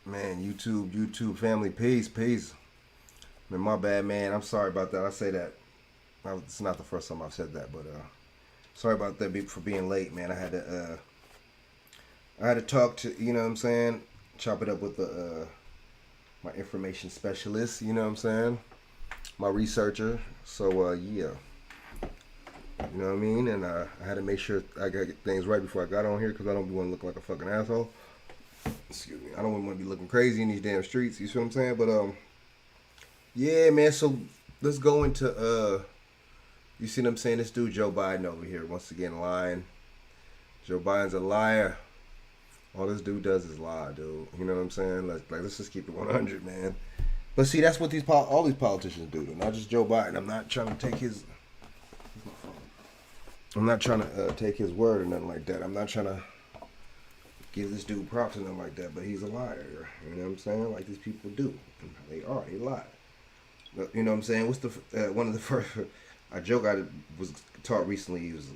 Man, YouTube family, peace. Man, my bad, man. I'm sorry about that. I say that. It's not the first time I've said that, but sorry about that for being late, man. I had to talk to, you know what I'm saying, chop it up with the my information specialist, you know what I'm saying, my researcher. So yeah, you know what I mean, and I had to make sure I got things right before I got on here because I don't want to look like a fucking asshole. Excuse me. I don't want to be looking crazy in these damn streets. You see what I'm saying? But yeah, man. So let's go into you see what I'm saying? This dude Joe Biden over here once again lying. Joe Biden's a liar. All this dude does is lie, dude. You know what I'm saying? Like let's just keep it 100, man. But see, that's what all these politicians do. Not just Joe Biden. I'm not trying to take his. I'm not trying to take his word or nothing like that. I'm not trying to give this dude props or nothing like that. But he's a liar. You know what I'm saying? Like these people do. They are. They lie. You know what I'm saying? What's the one of the first a joke I was taught recently is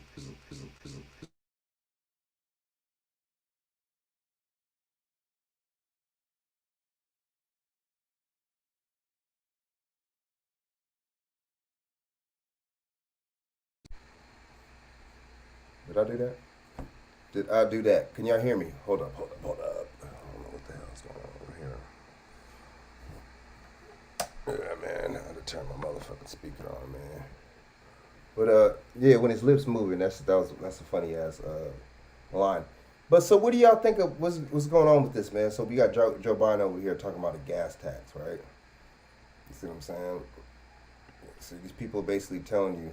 did I do that? Did I do that? Can y'all hear me? Hold up. I don't know what the hell's going on over here. Yeah, man, I had to turn my motherfucking speaker on, man. But yeah, when his lips moving, that's a funny ass line. But so, what do y'all think of what's going on with this, man? So we got Joe Biden over here talking about a gas tax, right? You see what I'm saying? So these people basically telling you.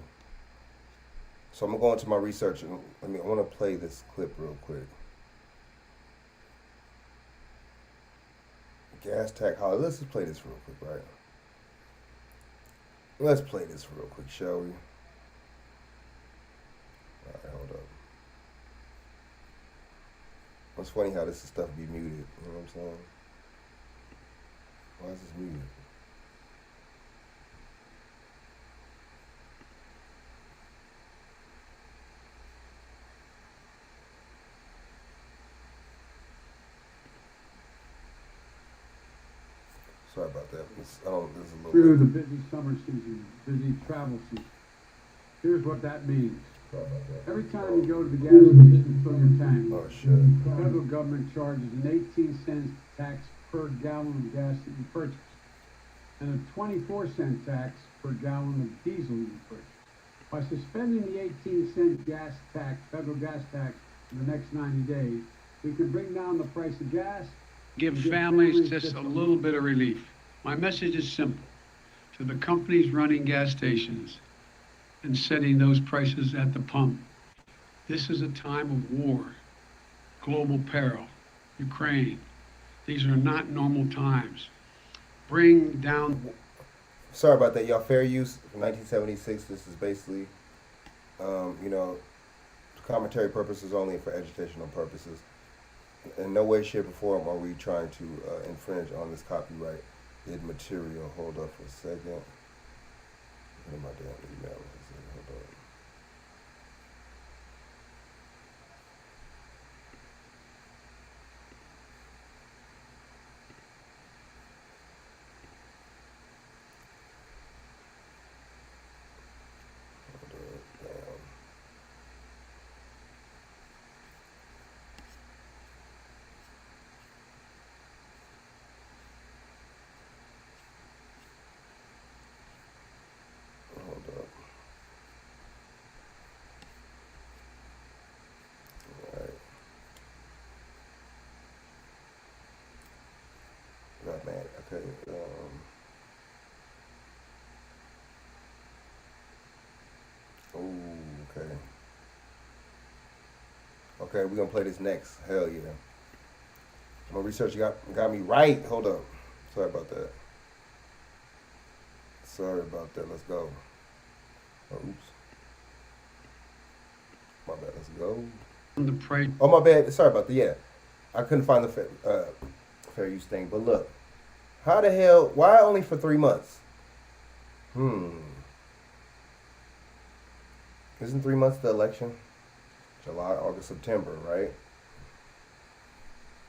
So I'm gonna go into my research and I want to play this clip real quick. Gas tax. Let's just play this real quick, right? Let's play this real quick, shall we? All right, hold up. It's funny how this stuff be muted. You know what I'm saying? Why is this muted? Sorry about that. This is a little Through late. the busy summer season, busy travel season. Here's what that means. Sorry about that. Every time you go to the gas station to fill your tank, Oh shit. the federal government charges an 18-cent tax per gallon of gas that you purchase, and a 24-cent tax per gallon of diesel you purchase. By suspending the 18-cent federal gas tax for the next 90 days, we can bring down the price of gas. Give families just a little bit of relief. My message is simple. To the companies running gas stations and setting those prices at the pump, this is a time of war, global peril, Ukraine. These are not normal times. Bring down. Sorry about that, y'all. Fair use from 1976. This is basically, you know, commentary purposes only for educational purposes. In no way, shape, or form are we trying to infringe on this copyrighted material. Hold up for a second. What am I damn email? Hold up. Hold up. Damn. Hold up. All right. Not mad. Okay. Oh, okay. Okay, we're gonna play this next. Hell yeah. My research got me right. Hold up. Sorry about that. Sorry about that. Let's go. Oh, oops. My bad. Let's go. The price. Oh, my bad. Sorry about that. Yeah. I couldn't find the fair use thing. But look, how the hell? Why only for 3 months? Isn't 3 months the election? July, August, September, right?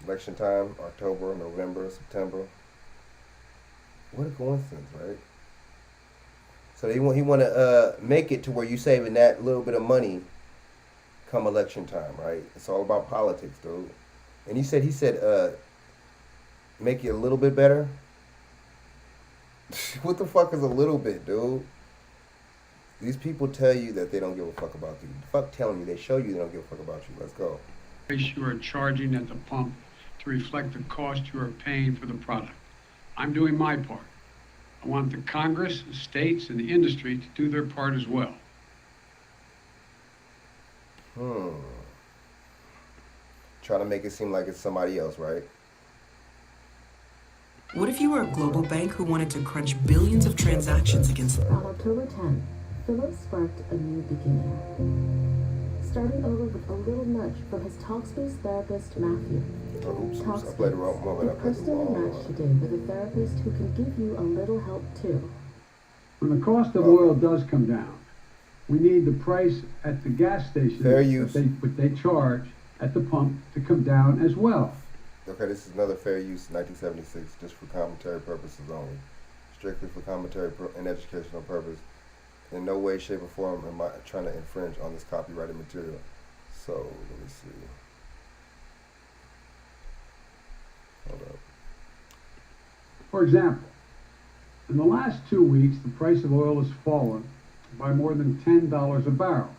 Election time, October, November, September. What a coincidence, right? So he want to make it to where you saving that little bit of money come election time, right? It's all about politics, dude. And he said make it a little bit better. What the fuck is a little bit, dude? These people tell you that they don't give a fuck about you. Fuck telling you, they show you they don't give a fuck about you. Let's go. Price you are charging at the pump to reflect the cost you are paying for the product. I'm doing my part. I want the Congress, the states, and the industry to do their part as well. Trying to make it seem like it's somebody else, right? What if you were a global bank who wanted to crunch billions of transactions against... On October 10th, Philip sparked a new beginning. Starting over with a little nudge from his Talkspace therapist, Matthew. Oops, I Talkspace, played the wrong moment. the personal match today with a therapist who can give you a little help too. When the cost of oil does come down, we need the price at the gas station Fair use. that they charge at the pump to come down as well. Okay, this is another fair use 1976, just for commentary purposes only. Strictly for commentary and educational purpose. In no way, shape, or form am I trying to infringe on this copyrighted material. So, let me see. Hold up. For example, in the last 2 weeks, the price of oil has fallen by more than $10 a barrel.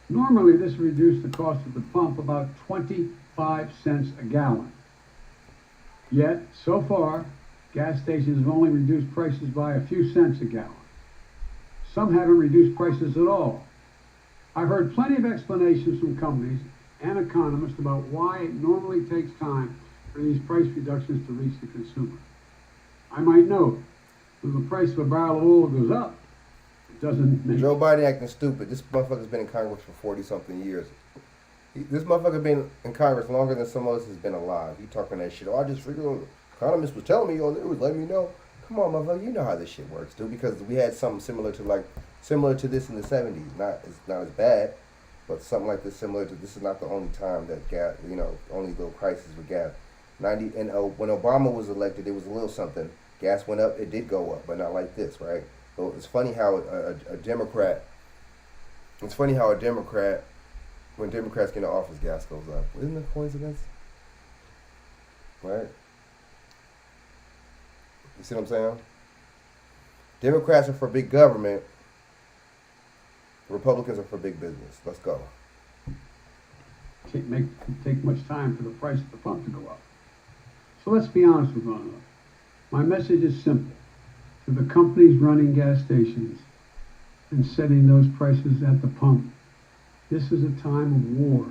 Normally, this reduced the cost at the pump about 25 cents a gallon. Yet, so far, gas stations have only reduced prices by a few cents a gallon. Some haven't reduced prices at all. I've heard plenty of explanations from companies and economists about why it normally takes time for these price reductions to reach the consumer. I might note, when the price of a barrel of oil goes up, it doesn't make... Joe Biden acting stupid. This motherfucker's been in Congress for 40-something years. This motherfucker been in Congress longer than some of us has been alive. He talking that shit. Oh, I just figured, economist was telling me, it was letting me know. Come on, motherfucker, you know how this shit works, dude. Because we had something similar to this in the 70s. It's not as bad, but something like this similar to this is not the only time that gas, only little crisis with gas. When Obama was elected, it was a little something. Gas went up, it did go up, but not like this, right? So it's funny how a Democrat, when Democrats get in office, gas goes up. Isn't that a coincidence? Right? You see what I'm saying? Democrats are for big government. Republicans are for big business. Let's go. Take much time for the price of the pump to go up. So let's be honest with one another. My message is simple. To the companies running gas stations and setting those prices at the pump, this is a time of war,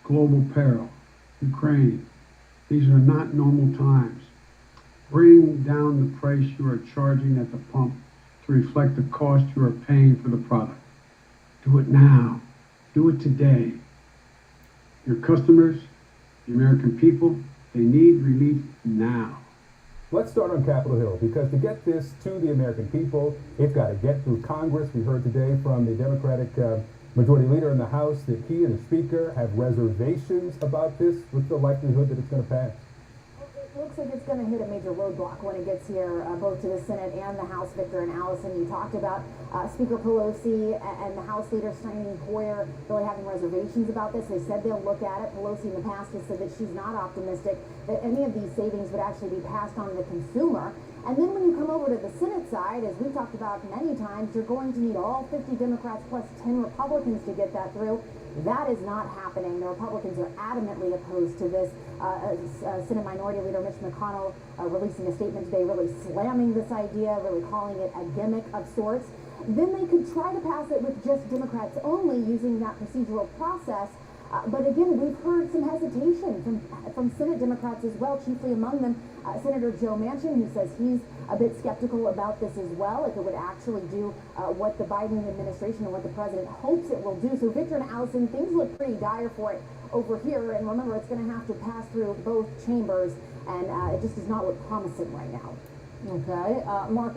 global peril, Ukraine. These are not normal times. Bring down the price you are charging at the pump to reflect the cost you are paying for the product. Do it now. Do it today. Your customers, the American people, they need relief now. Let's start on Capitol Hill, because to get this to the American people, it's got to get through Congress. We heard today from the Democratic Majority Leader in the House that he and the Speaker have reservations about this. What's the likelihood that it's going to pass? It looks like it's going to hit a major roadblock when it gets here, both to the Senate and the House. Victor and Allison, you talked about Speaker Pelosi and the House Leader Steny Hoyer really having reservations about this. They said they'll look at it. Pelosi in the past has said that she's not optimistic that any of these savings would actually be passed on to the consumer. And then when you come over to the Senate side, as we've talked about many times, you're going to need all 50 Democrats plus 10 Republicans to get that through. That is not happening. The Republicans are adamantly opposed to this. Senate Minority Leader Mitch McConnell releasing a statement today, really slamming this idea, really calling it a gimmick of sorts. Then they could try to pass it with just Democrats only, using that procedural process. But again, we've heard some hesitation from Senate Democrats as well, chiefly among them Senator Joe Manchin, who says he's a bit skeptical about this as well, if it would actually do what the Biden administration and what the president hopes it will do. So Victor and Allison, things look pretty dire for it over here. And remember, it's going to have to pass through both chambers, and it just does not look promising right now. Okay. Mark,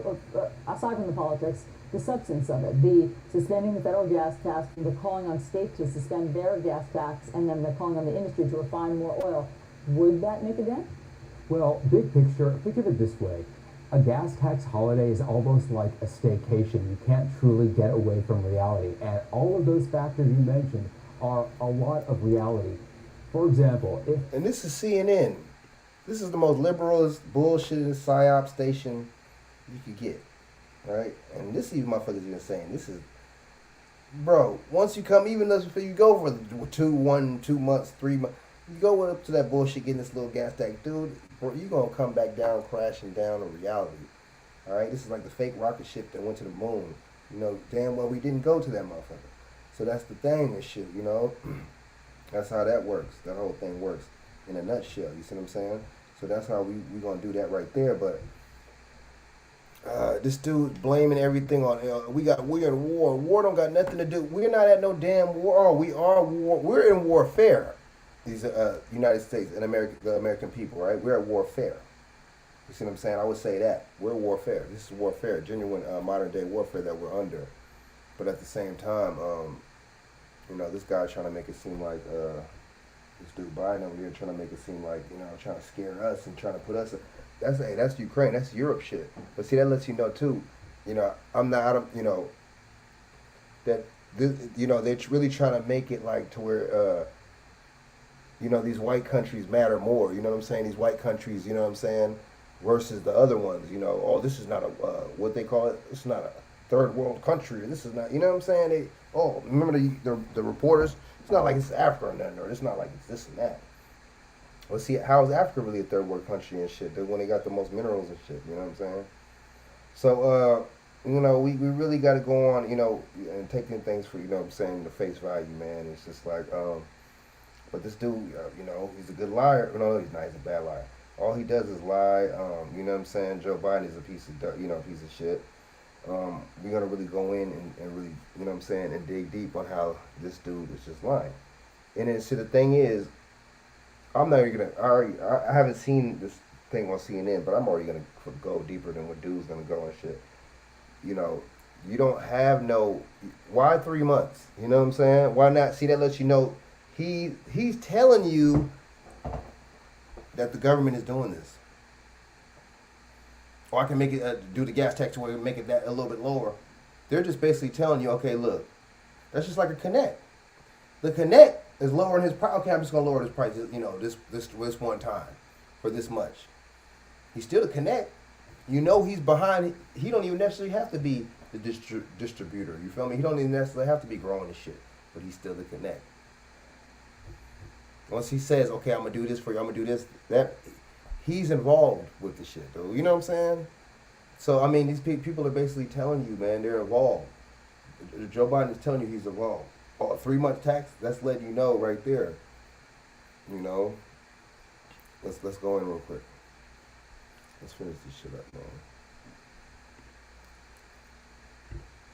aside from the politics, the substance of it, the suspending the federal gas tax, the calling on states to suspend their gas tax, and then the calling on the industry to refine more oil. Would that make a dent? Well, big picture, think of it this way. A gas tax holiday is almost like a staycation. You can't truly get away from reality. And all of those factors you mentioned are a lot of reality. For example, if And this is CNN. This is the most liberalist, bullshitting psyop station you could get, right? And this these motherfuckers even saying this is, bro. Once you come, even if you go for 2 months, 3 months, you go up to that bullshit, getting this little gas tax, dude. Bro, you gonna come back down, crashing down to reality. All right, this is like the fake rocket ship that went to the moon. You know, damn well we didn't go to that motherfucker. So that's the thing and shit. You know, that's how that works. That whole thing works in a nutshell. You see what I'm saying? So that's how we gonna do that right there. But this dude blaming everything on we're in war. War don't got nothing to do. We're not at no damn war. Oh, we are war. We're in warfare. These United States and the American people, right? We're at warfare. You see what I'm saying? I would say that we're warfare. This is warfare, genuine modern day warfare that we're under. But at the same time, you know, this guy's trying to make it seem like this dude Biden over here trying to make it seem like, you know, trying to scare us and trying to put us. That's Ukraine. That's Europe shit. But see, that lets you know too. You know, you know, that this, you know, they're really trying to make it like to where. You know, these white countries matter more. You know what I'm saying? These white countries, you know what I'm saying, versus the other ones. You know, oh, this is not a what they call it. It's not a third world country. This is not. You know what I'm saying? Remember the reporters? It's not like it's Africa or nothing. Or it's not like it's this and that. Well, see, how is Africa really a third world country and shit? When they got the most minerals and shit. You know what I'm saying? So, you know, we really got to go on. You know, and taking things for, you know what I'm saying, the face value, man. It's just like But this dude, you know, he's a good liar. No, he's not. He's a bad liar. All he does is lie. You know what I'm saying? Joe Biden is a piece of shit. We're gonna really go in and really, you know what I'm saying, and dig deep on how this dude is just lying. And then, see, the thing is, I'm not even gonna. I haven't seen this thing on CNN, but I'm already gonna go deeper than what dude's gonna go and shit. You know, you don't have no. Why 3 months? You know what I'm saying? Why not? See, that lets you know. He's telling you that the government is doing this. Or I can make it do the gas tax where we make it that a little bit lower. They're just basically telling you, okay, look, that's just like a Connect. The Connect is lowering his price. Okay, I'm just gonna lower his price. You know, this one time for this much. He's still a Connect. You know, he's behind. He don't even necessarily have to be the distributor. You feel me? He don't even necessarily have to be growing his shit, but he's still the Connect. Once he says, okay, I'm gonna do this for you, I'm gonna do this, that he's involved with the shit, though. You know what I'm saying? So I mean, these people are basically telling you, man, they're involved. Joe Biden is telling you he's involved. Oh, 3 month tax, that's letting you know right there. You know. Let's go in real quick. Let's finish this shit up, man.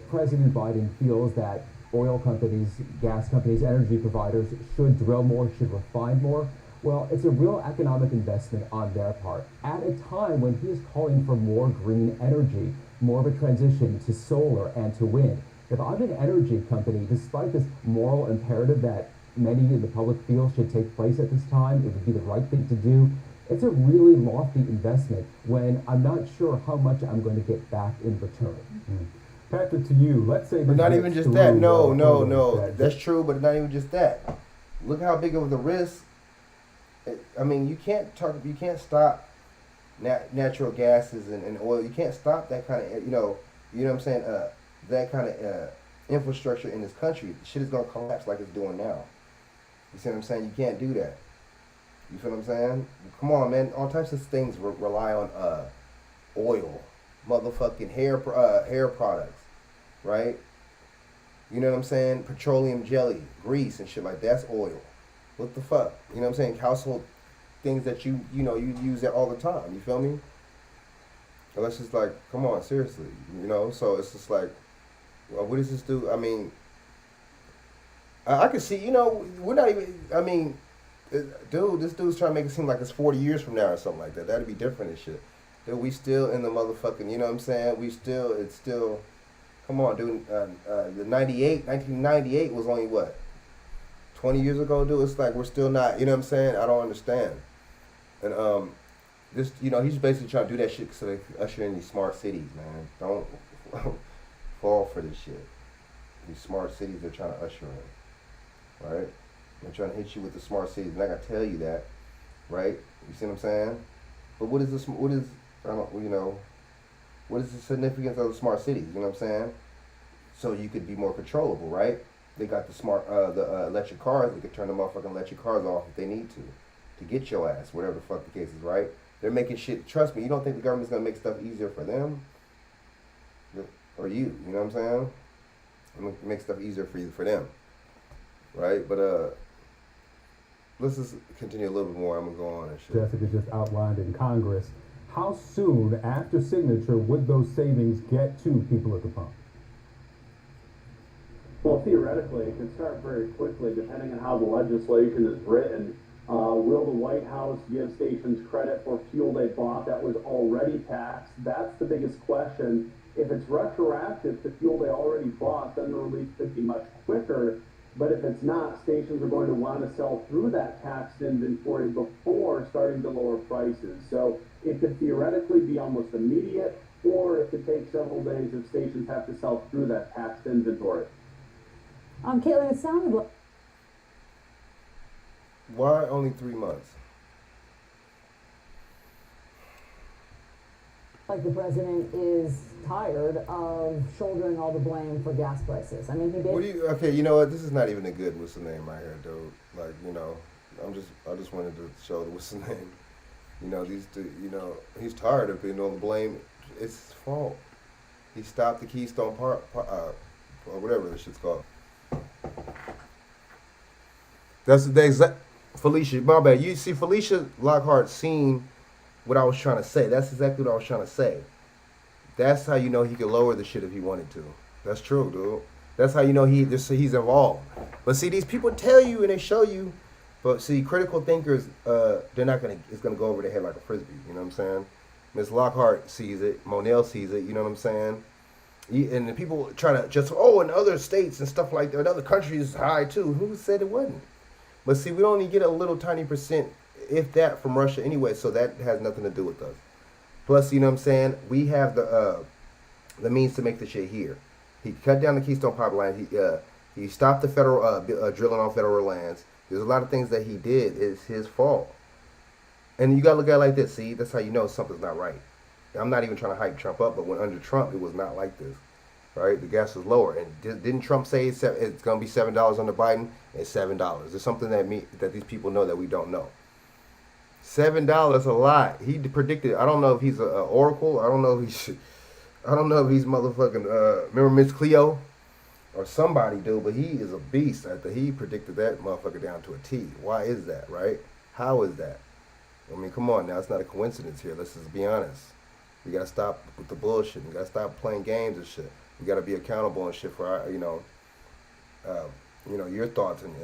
President Biden feels that oil companies, gas companies, energy providers should drill more, should refine more. Well, it's a real economic investment on their part at a time when he is calling for more green energy, more of a transition to solar and to wind. If I'm an energy company, despite this moral imperative that many in the public feel should take place at this time, it would be the right thing to do. It's a really lofty investment when I'm not sure how much I'm going to get back in return. Mm-hmm. Patrick, to you, let's say... But not even just that. No. That's true, but not even just that. Look how big of the risk. I mean, you can't stop natural gases and oil. You can't stop that kind of, you know what I'm saying, that kind of infrastructure in this country. Shit is going to collapse like it's doing now. You see what I'm saying? You can't do that. You feel what I'm saying? Come on, man. All types of things rely on oil, motherfucking hair products, right? You know what I'm saying? Petroleum jelly, grease and shit like that's oil. What the fuck? You know what I'm saying? Household things that you use that all the time. You feel me? So it's just like, come on, seriously. You know? So it's just like, well, what does this do? I mean, I can see, you know, we're not even, I mean, dude, this dude's trying to make it seem like it's 40 years from now or something like that. That'd be different and shit. Dude, we still in the motherfucking, you know what I'm saying? It's still, come on, dude. The 1998 was only what? 20 years ago, dude? It's like we're still not, you know what I'm saying? I don't understand. And this, he's basically trying to do that shit so they can usher in these smart cities, man. Don't fall for this shit. These smart cities they're trying to usher in, right? They're trying to hit you with the smart cities, and I gotta tell you that, right? You see what I'm saying? But what is this? What is what is the significance of the smart cities? You know what I'm saying? So you could be more controllable, right? They got the electric cars. They could turn the motherfucking electric cars off if they need to get your ass, whatever the fuck the case is, right? They're making shit. Trust me, you don't think the government's gonna make stuff easier for them or you? You know what I'm saying? Make stuff easier for them, right? But let's just continue a little bit more. I'm gonna go on and shit. Jessica just outlined in Congress. How soon after signature would those savings get to people at the pump? Well, theoretically, it can start very quickly, depending on how the legislation is written. Will the White House give stations credit for fuel they bought that was already taxed? That's the biggest question. If it's retroactive to fuel they already bought, then the relief could be much quicker. But if it's not, stations are going to want to sell through that taxed inventory before starting to lower prices. So it could theoretically be almost immediate, or it could take several days if stations have to sell through that taxed inventory. Caitlin, it sounded like Why only 3 months? the president is tired of shouldering all the blame for gas prices. I mean, he did. Okay, you know what? This is not even a good what's the name right here, dude. Like, I just wanted to show the what's the name. He's tired of being on the blame. It's his fault. He stopped the Keystone Park, or whatever this shit's called. That's the exact Felicia. My bad. You see, Felicia Lockhart seen what I was trying to say. That's exactly what I was trying to say. That's how you know he could lower the shit if he wanted to. That's true, dude. That's how you know he's involved. But see, these people tell you and they show you. But see, critical thinkers, it's gonna go over their head like a frisbee. You know what I'm saying? Miss Lockhart sees it. Monell sees it. You know what I'm saying? And the people try to just, in other states and stuff like that, in other countries, high too. Who said it wasn't? But see, we only get a little tiny percent, if that, from Russia anyway, so that has nothing to do with us. Plus, you know what I'm saying, we have the means to make the shit here. He cut down the Keystone Pipeline. He stopped the federal drilling on federal lands. There's a lot of things that he did. It's his fault. And you got to look at it like this. See, that's how you know something's not right. I'm not even trying to hype Trump up, but when under Trump, it was not like this. Right? The gas was lower. And didn't Trump say it's going to be $7 under Biden? It's $7. There's something that these people know that we don't know. $7 a lot. He predicted. I don't know if he's an oracle. I don't know if he's motherfucking. Remember Miss Cleo, or somebody do. But he is a beast. He predicted that motherfucker down to a T. Why is that? Right? How is that? I mean, come on now. It's not a coincidence here. Let's just be honest. We gotta stop with the bullshit. We gotta stop playing games and shit. We gotta be accountable and shit for our, your thoughts and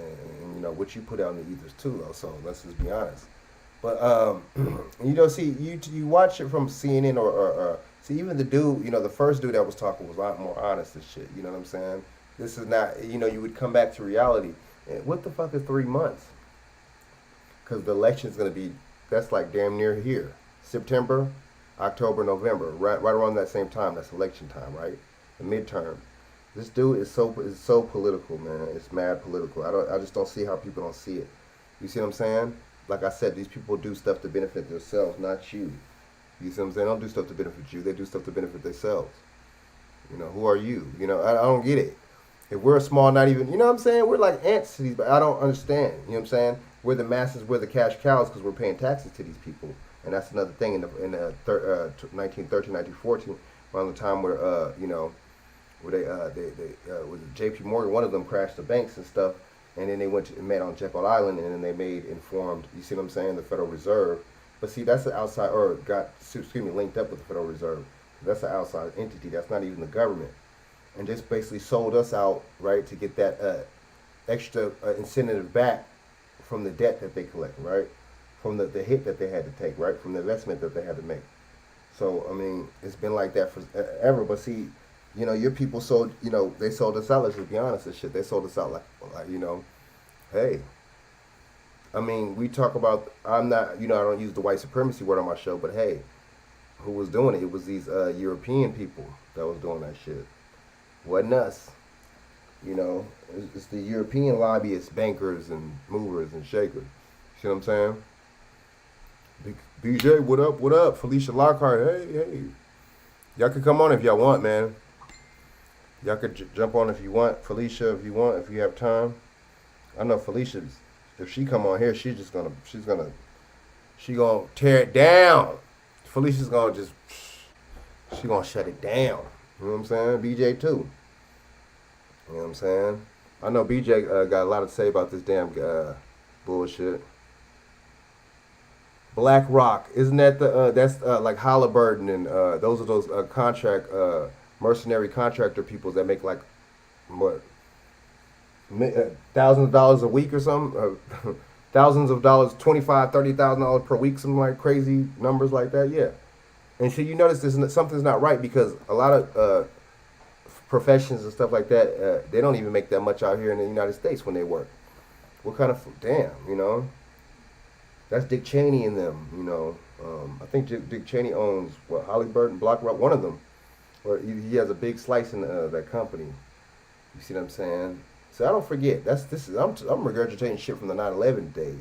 what you put out in the ethers too, though. So let's just be honest. But see, you watch it from CNN or see, even the dude, the first dude that was talking was a lot more honest and shit. You know what I'm saying? This is not, you would come back to reality. And what the fuck is 3 months? Because the election's gonna be, that's like damn near here. September, October, November, right around that same time. That's election time, right? The midterm. This dude is so political, man. It's mad political. I just don't see how people don't see it. You see what I'm saying? Like I said, these people do stuff to benefit themselves, not you. You see what I'm saying? They don't do stuff to benefit you. They do stuff to benefit themselves. Who are you? I don't get it. If we're a small, not even, you know what I'm saying? We're like ants to these, but I don't understand. You know what I'm saying? We're the masses, we're the cash cows because we're paying taxes to these people. And that's another thing in the 1913, 1914, around the time where, where they was J.P. Morgan, one of them crashed the banks and stuff. And then they went and met on Jekyll Island, and then they made informed, you see what I'm saying, the Federal Reserve. But see, that's the outside, or linked up with the Federal Reserve. That's an outside entity. That's not even the government. And just basically sold us out, right, to get that extra incentive back from the debt that they collect, right? From the hit that they had to take, right? From the investment that they had to make. So, I mean, it's been like that forever. But see, your people sold, they sold us out, let's just be honest and shit. They sold us out like hey, I mean, we talk about, I'm not, I don't use the white supremacy word on my show, but hey, who was doing it? It was these European people that was doing that shit. Wasn't us. It's the European lobbyists, bankers, and movers and shakers. See what I'm saying? BJ, what up? What up? Felicia Lockhart, hey. Y'all can come on if y'all want, man. Y'all could jump on if you want. Felicia, if you want, if you have time. I know Felicia, if she come on here, she's gonna tear it down. Felicia's she gonna shut it down. You know what I'm saying? BJ too. You know what I'm saying? I know BJ got a lot to say about this damn bullshit. Black Rock, isn't that that's like Halliburton and those are those mercenary contractor people that make like what thousands of dollars a week or something, thousands of dollars, $25,000-$30,000 per week, some like crazy numbers like that. Yeah, and so you notice something's not right because a lot of professions and stuff like that, they don't even make that much out here in the United States when they work. What kind of damn, That's Dick Cheney and them, I think Dick Cheney owns Halliburton, Black Rock, one of them, or he has a big slice in that company. You see what I'm saying? So I don't forget. I'm regurgitating shit from the 9/11 days.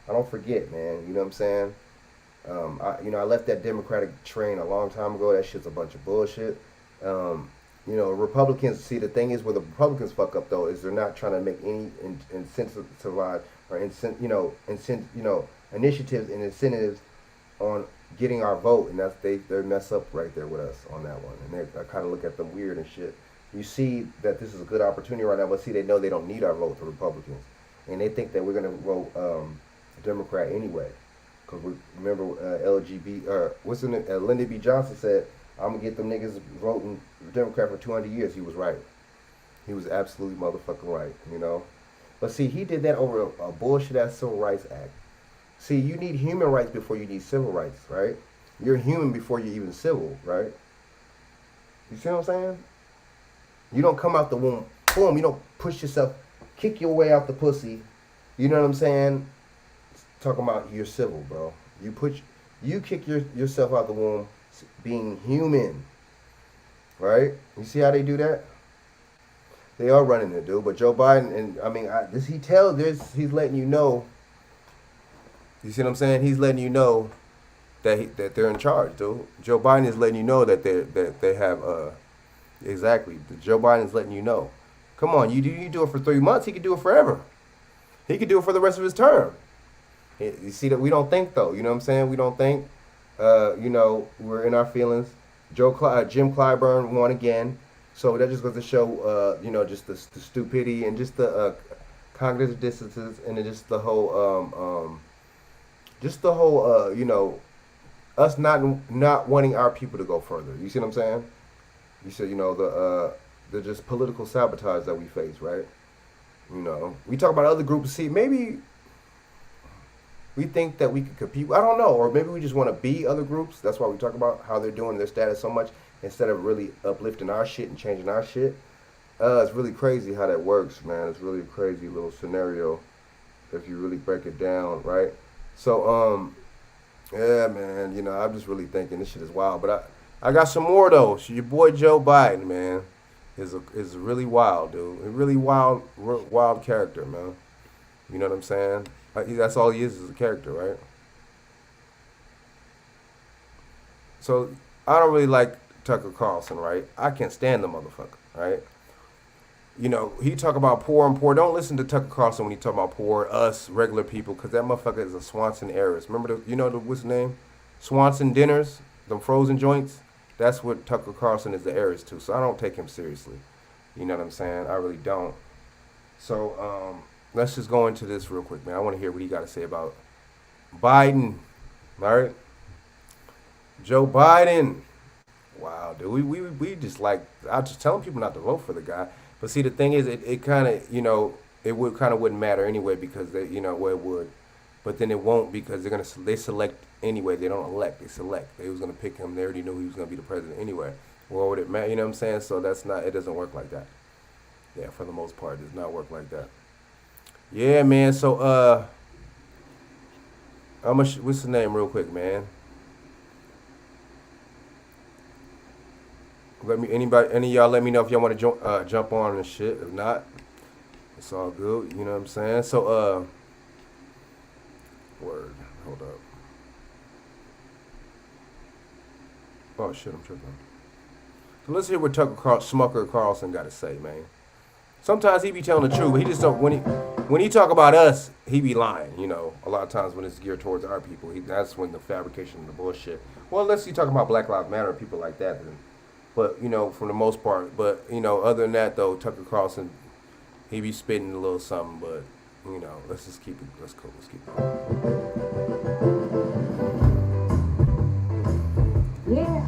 I don't forget, man. You know what I'm saying? I left that Democratic train a long time ago. That shit's a bunch of bullshit. Republicans, see, the thing is where the Republicans fuck up though is they're not trying to make any incentivize or initiatives and incentives on getting our vote, and they mess up right there with us on that one, and I kind of look at them weird and shit. You see that this is a good opportunity right now, but see, they know they don't need our vote, the Republicans, and they think that we're gonna vote Democrat anyway, because remember what's in it? Lyndon B. Johnson said, I'm gonna get them niggas voting Democrat for 200 years. He was right. He was absolutely motherfucking right, But see, he did that over a bullshit ass Civil Rights Act. See, you need human rights before you need civil rights, right? You're human before you're even civil, right? You see what I'm saying? You don't come out the womb, boom, you don't push yourself, kick your way out the pussy. You know what I'm saying? Talking about you're civil, bro. You kick yourself out the womb being human, right? You see how they do that? They are running it, dude. But Joe Biden, and he's letting you know. You see what I'm saying? He's letting you know that they're in charge, dude. Joe Biden is letting you know that they have exactly. Joe Biden is letting you know. Come on, you do it for 3 months. He could do it forever. He could do it for the rest of his term. You see that we don't think though. You know what I'm saying? We don't think. We're in our feelings. Jim Clyburn won again, so that just goes to show, just the stupidity and just the cognitive dissonance, and then just the whole, us not wanting our people to go further. You see what I'm saying? You said, the just political sabotage that we face, right? We talk about other groups. See, maybe we think that we could compete. I don't know. Or maybe we just want to be other groups. That's why we talk about how they're doing their status so much instead of really uplifting our shit and changing our shit. It's really crazy how that works, man. It's really a crazy little scenario if you really break it down, right? So, yeah, man, I'm just really thinking this shit is wild. But I got some more, though. So your boy Joe Biden, man, is really wild, dude. A really wild character, man. You know what I'm saying? That's all he is a character, right? So I don't really like Tucker Carlson, right? I can't stand the motherfucker, right? He talk about poor and poor. Don't listen to Tucker Carlson when he talk about poor, us, regular people, because that motherfucker is a Swanson heiress. Remember what's his name? Swanson dinners, them frozen joints? That's what Tucker Carlson is the heiress to. So I don't take him seriously. You know what I'm saying? I really don't. So, let's just go into this real quick, man. I want to hear what he got to say about Biden. All right? Joe Biden. Wow, dude. We just I'm just telling people not to vote for the guy. But see, the thing is, it kind of, wouldn't matter anyway because it would. But then it won't because they select anyway. They don't elect, they select. They was going to pick him. They already knew he was going to be the president anyway. Well, would it matter? You know what I'm saying? So it doesn't work like that. Yeah, for the most part, it does not work like that. Yeah, man. So, What's the name, real quick, man? Any of y'all let me know if y'all want to jump on and shit. If not, it's all good. You know what I'm saying? So, word. Hold up. Oh shit, I'm tripping. So let's hear what Smucker Carlson got to say, man. Sometimes he be telling the truth, but he just don't. When he talk about us, he be lying. You know, a lot of times when it's geared towards our people, that's when the fabrication and the bullshit. Well, unless you talking about Black Lives Matter and people like that, then. But you know, for the most part. But you know, other than that though, Tucker Carlson, he be spitting a little something. But you know, let's just keep it. Let's go. Let's keep it. Yeah.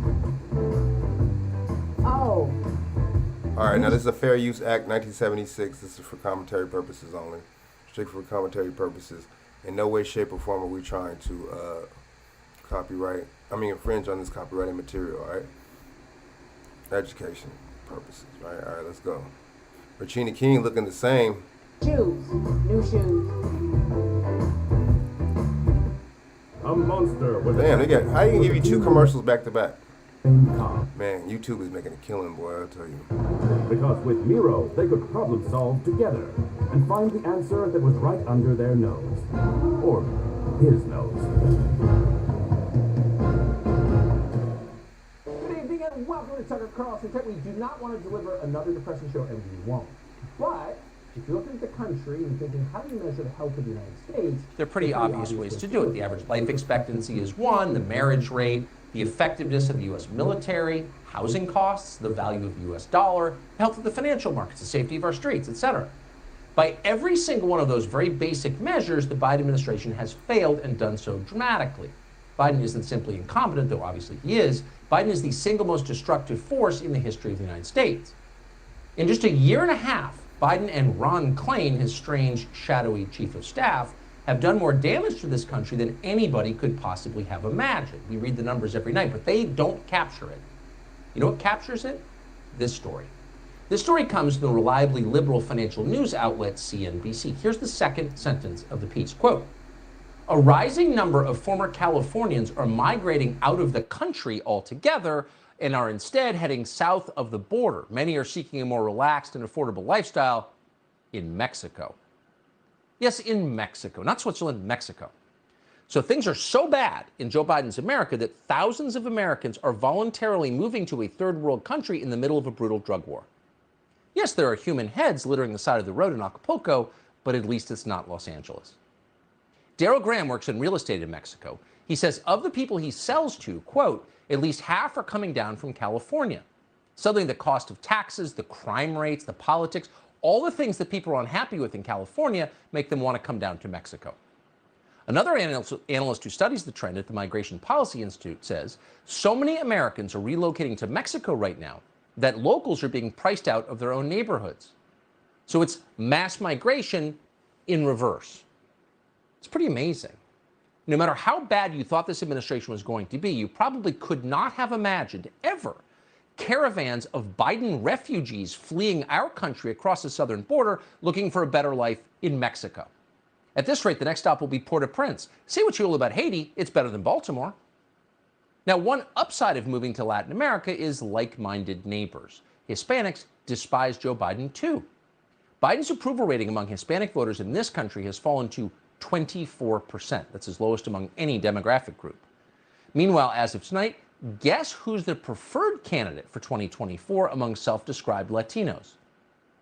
Oh. All right, now this is a Fair Use Act 1976. This is for commentary purposes only. Strict for commentary purposes. In no way, shape, or form are we trying to infringe on this copyrighted material, all right? Education purposes, right? All right, let's go. Regina King looking the same. Shoes. New shoes. A monster with Damn, how you give you two commercials back to back? calm. Man, YouTube is making a killing, boy, I'll tell you. Because with Miro, they could problem solve together and find the answer that was right under their nose. Or his nose. Good evening and welcome to Tucker Carlson. We do not want to deliver another depressing show, and we won't. But if you're looking at the country and thinking, how do you measure the health of the United States? There are pretty obvious ways to do it. The average life expectancy is one, the marriage rate, the effectiveness of the U.S. military, housing costs, the value of the U.S. dollar, the health of the financial markets, the safety of our streets, etc. By every single one of those very basic measures, the Biden administration has failed and done so dramatically. Biden isn't simply incompetent, though obviously he is. Biden is the single most destructive force in the history of the United States. In just a year and a half, Biden and Ron Klain, his strange, shadowy chief of staff, have done more damage to this country than anybody could possibly have imagined. We read the numbers every night, but they don't capture it. You know what captures it? This story. This story comes from the reliably liberal financial news outlet CNBC. Here's the second sentence of the piece. Quote, a rising number of former Californians are migrating out of the country altogether and are instead heading south of the border. Many are seeking a more relaxed and affordable lifestyle in Mexico. Yes, in Mexico, not Switzerland, Mexico. So things are so bad in Joe Biden's America that thousands of Americans are voluntarily moving to a third world country in the middle of a brutal drug war. Yes, there are human heads littering the side of the road in Acapulco, but at least it's not Los Angeles. Darryl Graham works in real estate in Mexico. He says of the people he sells to, quote, at least half are coming down from California. Suddenly the cost of taxes, the crime rates, the politics, all the things that people are unhappy with in California make them want to come down to Mexico. Another analyst who studies the trend at the Migration Policy Institute says so many Americans are relocating to Mexico right now that locals are being priced out of their own neighborhoods. So it's mass migration in reverse. It's pretty amazing. No matter how bad you thought this administration was going to be, you probably could not have imagined ever caravans of Biden refugees fleeing our country across the southern border looking for a better life in Mexico. At this rate, the next stop will be Port-au-Prince. Say what you will about Haiti, it's better than Baltimore. Now, one upside of moving to Latin America is like-minded neighbors. Hispanics despise Joe Biden too. Biden's approval rating among Hispanic voters in this country has fallen to 24%. That's his lowest among any demographic group. Meanwhile, as of tonight, guess who's the preferred candidate for 2024 among self-described Latinos?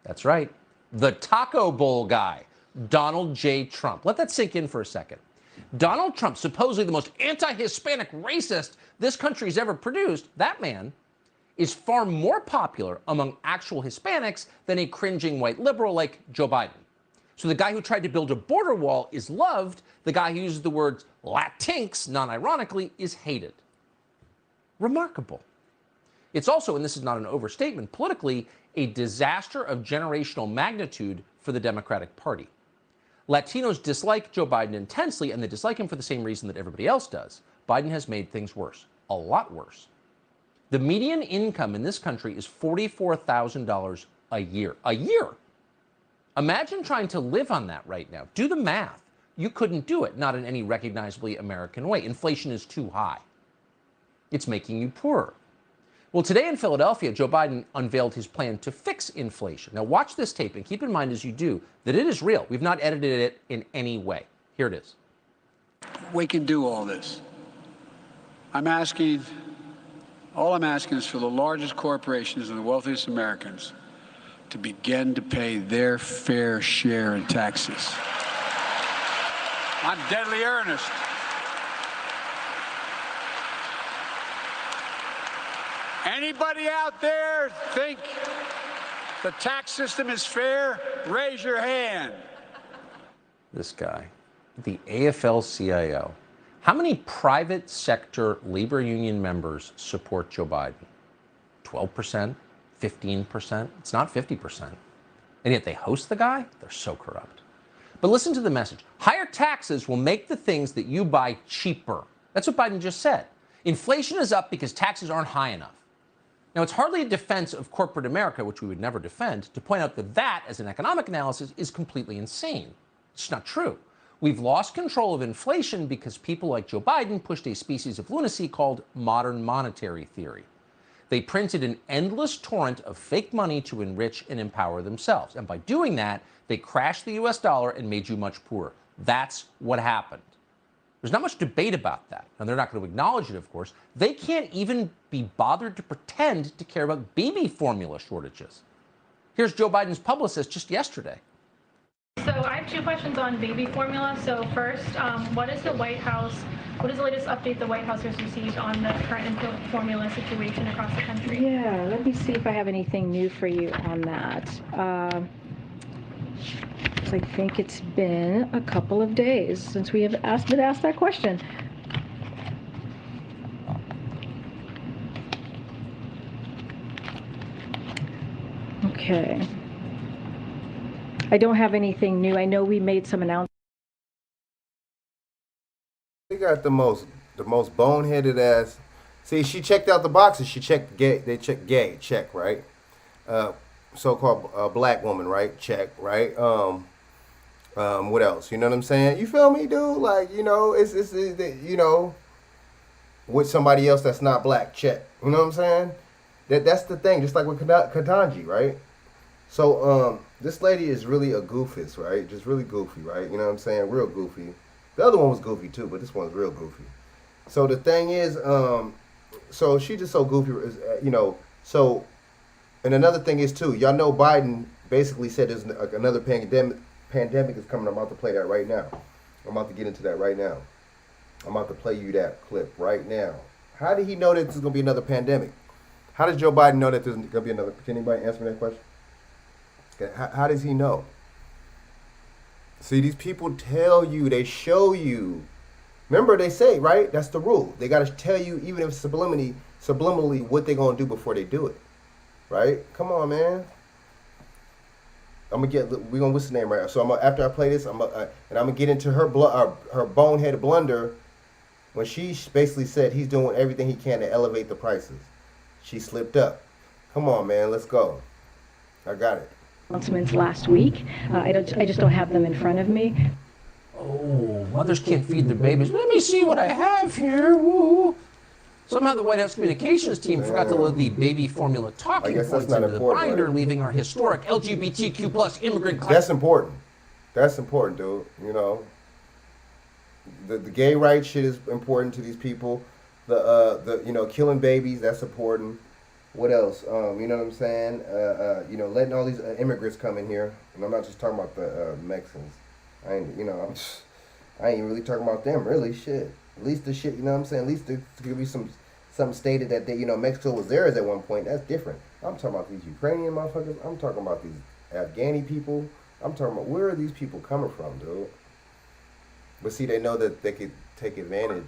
That's right, the Taco Bowl guy, Donald J. Trump. Let that sink in for a second. Donald Trump, supposedly the most anti-Hispanic racist this country's ever produced, that man is far more popular among actual Hispanics than a cringing white liberal like Joe Biden. So the guy who tried to build a border wall is loved. The guy who uses the words Latinx, non-ironically, is hated. Remarkable. It's also, and this is not an overstatement, politically, a disaster of generational magnitude for the Democratic Party. Latinos dislike Joe Biden intensely, and they dislike him for the same reason that everybody else does. Biden has made things worse, a lot worse. The median income in this country is $44,000 a year. A year! Imagine trying to live on that right now. Do the math. You couldn't do it, not in any recognizably American way. Inflation is too high. It's making you poorer. Well, today in Philadelphia, Joe Biden unveiled his plan to fix inflation. Now, watch this tape and keep in mind as you do that it is real. We've not edited it in any way. Here it is. We can do all this. All I'm asking is for the largest corporations and the wealthiest Americans to begin to pay their fair share in taxes. I'm deadly earnest. Anybody out there think the tax system is fair? Raise your hand. This guy, the AFL-CIO. How many private sector labor union members support Joe Biden? 12%? 15%? It's not 50%. And yet they host the guy? They're so corrupt. But listen to the message. Higher taxes will make the things that you buy cheaper. That's what Biden just said. Inflation is up because taxes aren't high enough. Now, it's hardly a defense of corporate America, which we would never defend, to point out that that, as an economic analysis, is completely insane. It's not true. We've lost control of inflation because people like Joe Biden pushed a species of lunacy called modern monetary theory. They printed an endless torrent of fake money to enrich and empower themselves. And by doing that, they crashed the US dollar and made you much poorer. That's what happened. There's not much debate about that. And they're not going to acknowledge it, of course. They can't even be bothered to pretend to care about baby formula shortages. Here's Joe Biden's publicist just yesterday. So I have two questions on baby formula. So first, what is the latest update the White House has received on the current infant formula situation across the country? Yeah, let me see if I have anything new for you on that. I think it's been a couple of days since we have been asked that question. Okay. I don't have anything new. I know we made some announcements. They got the most boneheaded ass. See, she checked out the boxes. She checked gay. They checked gay. Check, right? So-called black woman, right? Check, right? What else? You know what I'm saying? You feel me, dude? Like, you know, it's you know, with somebody else that's not black. Check. You know what I'm saying? That's the thing. Just like with Katanji, right? So this lady is really a goofus, right? Just really goofy, right? You know what I'm saying? Real goofy. The other one was goofy too, but this one's real goofy. So the thing is, so she just so goofy, you know. So, and another thing is too, y'all know Biden basically said there's another pandemic is coming. I'm about to play that right now. I'm about to get into that right now. I'm about to play you that clip right now. How did he know that there's gonna be another pandemic? How does Joe Biden know that there's gonna be another? Can anybody answer me that question? How does he know? See, these people tell you, they show you. Remember, they say, right? That's the rule. They got to tell you, even if subliminally, what they're going to do before they do it. Right? Come on, man. We're going to what's the name right now. So after I play this, I'm going to get into her boneheaded blunder when she basically said he's doing everything he can to elevate the prices. She slipped up. Come on, man. Let's go. I got it. Announcements last week. I just don't have them in front of me. Oh, mothers can't feed their babies. Let me see what I have here. Woo. Somehow the White House communications team forgot to load the baby formula talking points into the binder, right? Leaving our historic LGBTQ plus immigrant class. That's important. That's important, dude. You know, the gay rights shit is important to these people. The you know, killing babies, that's important. What else? You know what I'm saying? You know, letting all these immigrants come in here, and I'm not just talking about the Mexicans. I ain't really talking about them, really. Shit. At least the shit, you know what I'm saying? At least there could be something stated that they, you know, Mexico was theirs at one point. That's different. I'm talking about these Ukrainian motherfuckers. I'm talking about these Afghani people. I'm talking about, where are these people coming from, dude? But see, they know that they could take advantage.